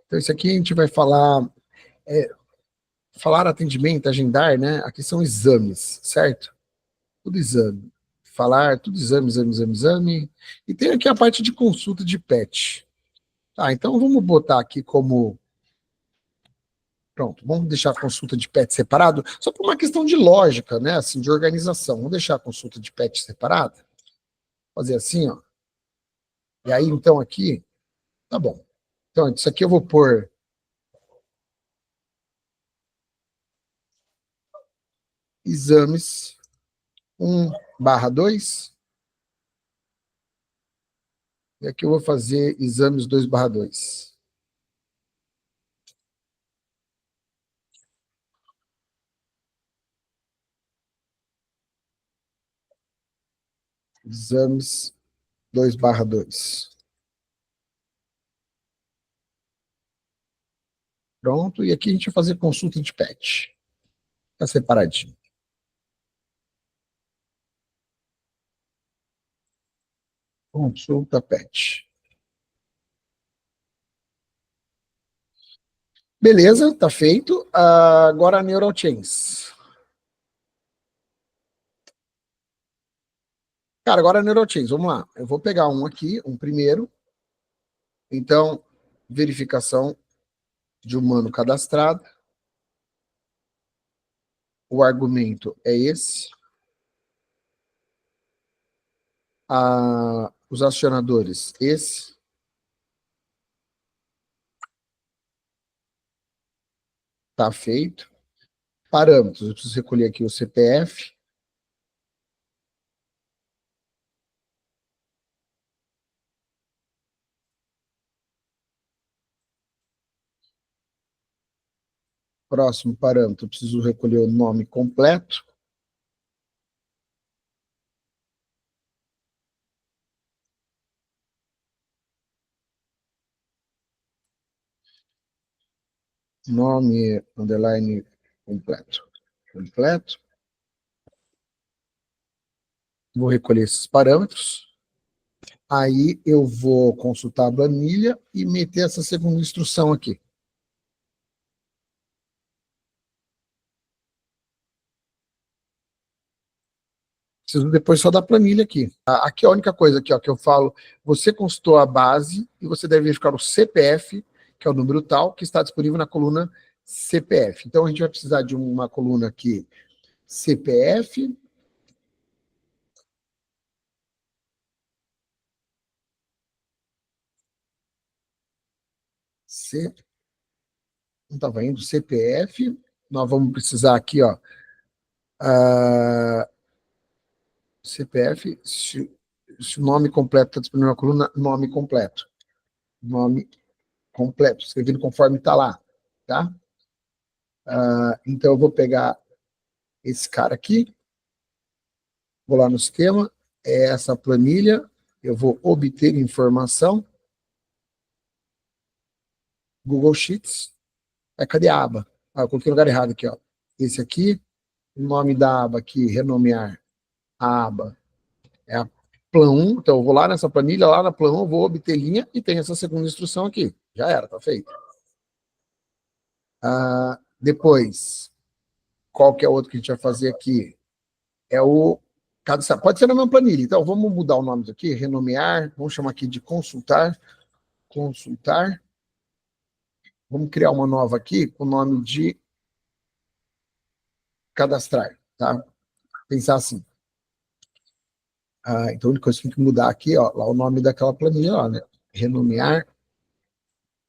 Então, esse aqui a gente vai falar, falar atendimento, agendar, né? Aqui são exames, certo? Tudo exame. Falar, tudo exame, exame, exame, exame. E tem aqui a parte de consulta de PET. Tá, então vamos botar aqui como. Pronto, vamos deixar a consulta de PET separado, só por uma questão de lógica, né? Assim, de organização. Vamos deixar a consulta de PET separada. Fazer assim, ó. E aí, então, aqui, tá bom. Então, isso aqui eu vou pôr exames 1/2. E aqui eu vou fazer exames 2/2. Exames 2/2. Pronto, e aqui a gente vai fazer consulta de pet. Tá separadinho. Consulta pet. Beleza, tá feito. Agora a NeuroChains. Cara, agora a NeuroChains, vamos lá. Eu vou pegar um aqui, um primeiro. Então, verificação de humano cadastrado. O argumento é esse. Os acionadores, esse. Tá feito. Parâmetros, eu preciso recolher aqui o CPF. Próximo parâmetro, eu preciso recolher o nome completo. Nome, underline, completo. Completo. Vou recolher esses parâmetros. Aí eu vou consultar a planilha e meter essa segunda instrução aqui. Preciso depois só da planilha aqui. Aqui é a única coisa aqui, ó, que eu falo, você consultou a base e você deve verificar o CPF, que é o número tal, que está disponível na coluna CPF. Então a gente vai precisar de uma coluna aqui, CPF. Não estava indo, CPF. Nós vamos precisar aqui, ó, CPF, se o nome completo está disponível na coluna, nome completo. Nome completo, escrevido conforme está lá, tá? Então eu vou pegar esse cara aqui, vou lá no sistema, é essa planilha, eu vou obter informação, Google Sheets, cadê a aba? Eu coloquei no lugar errado aqui, ó. Esse aqui, o nome da aba aqui, renomear a aba, é a Plan 1, então eu vou lá nessa planilha, lá na Plan 1, eu vou obter linha e tem essa segunda instrução aqui. Já era, tá feito. Depois, qual que é o outro que a gente vai fazer aqui? É o pode ser na mesma planilha, então vamos mudar o nome aqui, renomear, vamos chamar aqui de consultar, vamos criar uma nova aqui com o nome de cadastrar, tá? Pensar assim. Então a única coisa que tem que mudar aqui, ó, lá o nome daquela planilha lá, né? Renomear,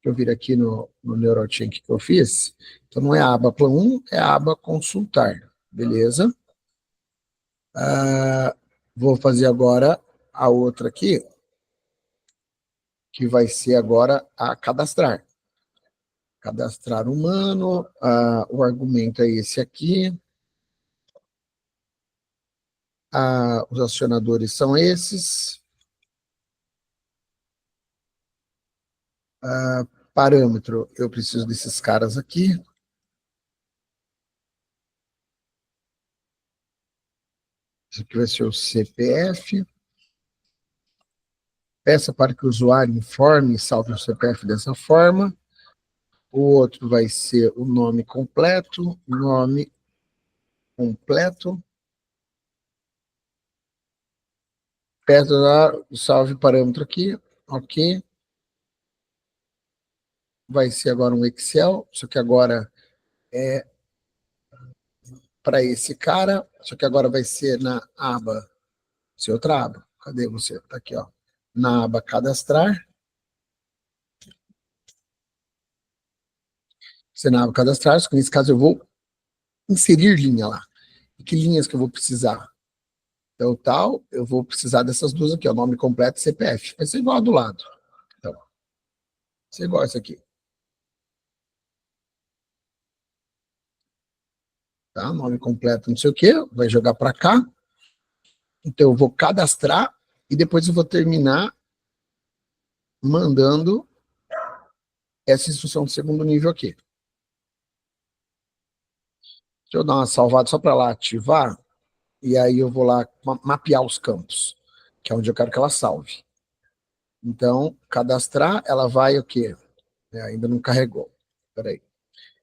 que eu vir aqui no NeuroChain que eu fiz, então não é a aba Plan 1, é a aba consultar, beleza? Vou fazer agora a outra aqui, que vai ser agora a cadastrar. Cadastrar humano, o argumento é esse aqui, os acionadores são esses, parâmetro, eu preciso desses caras aqui, esse aqui vai ser o CPF, peça para que o usuário informe e salve o CPF dessa forma, o outro vai ser o nome completo, peça lá, salve parâmetro aqui, ok, vai ser agora um Excel, só que agora é para esse cara, só que agora vai ser na aba, se outra aba, cadê você? Tá aqui, ó, na aba cadastrar, você na aba cadastrar, só que nesse caso eu vou inserir linha lá. E que linhas que eu vou precisar? Então, tal, eu vou precisar dessas duas aqui, ó, nome completo e CPF. Vai ser igual a do lado. Então, vai ser igual essa aqui. Tá? Nome completo, não sei o quê, vai jogar para cá. Então, eu vou cadastrar E depois eu vou terminar mandando essa instrução de segundo nível aqui. Deixa eu dar uma salvada só para lá ativar, e aí eu vou lá mapear os campos, que é onde eu quero que ela salve. Então, cadastrar, ela vai o quê? Ainda não carregou. Espera aí.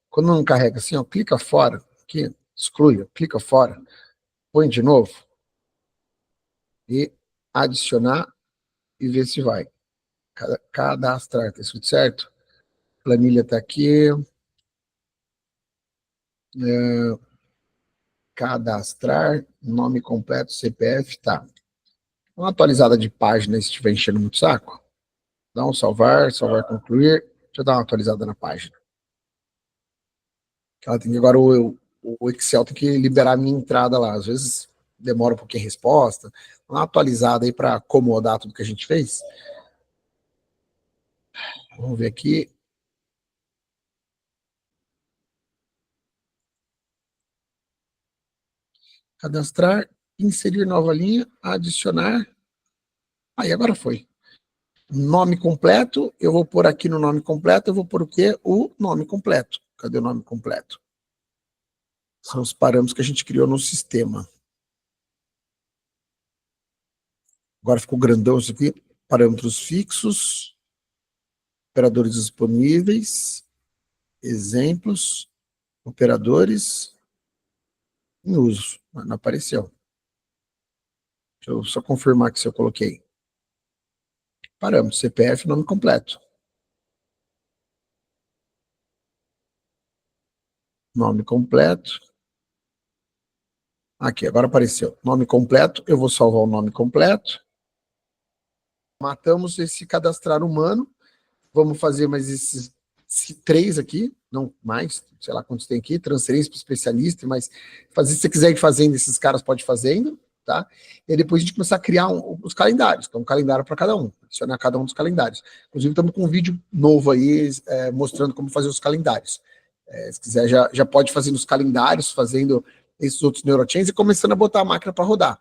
Quando não carrega assim, ó, clica fora, aqui, exclui, clica fora, põe de novo, e adicionar, e ver se vai. Cadastrar, tá escrito certo? Planilha tá aqui. Cadastrar, nome completo, CPF, tá. Uma atualizada de página se estiver enchendo muito saco. Dá um salvar, salvar concluir. Deixa eu dar uma atualizada na página. Ela tem que, agora o Excel tem que liberar a minha entrada lá. Às vezes demora um pouquinho a resposta. Dá uma atualizada aí para acomodar tudo que a gente fez. Vamos ver aqui. Cadastrar, inserir nova linha, adicionar. Aí, agora foi. Nome completo, eu vou pôr aqui no nome completo, eu vou pôr o quê? O nome completo. Cadê o nome completo? São os parâmetros que a gente criou no sistema. Agora ficou grandão isso aqui. Parâmetros fixos, operadores disponíveis, exemplos, operadores em uso. Mas não apareceu. Deixa eu só confirmar que se eu coloquei. Parâmetros, CPF, nome completo. Nome completo. Aqui, agora apareceu. Nome completo, eu vou salvar o nome completo. Matamos esse cadastrar humano. Vamos fazer mais esses 3 aqui, não mais, sei lá quantos tem aqui, transferência para especialista, mas fazer, se você quiser ir fazendo, esses caras pode ir fazendo, tá? E aí depois a gente começar a criar os calendários, que é um calendário para cada um, adicionar cada um dos calendários. Inclusive estamos com um vídeo novo aí, mostrando como fazer os calendários. Se quiser, já pode fazer nos calendários, fazendo esses outros neurochains e começando a botar a máquina para rodar.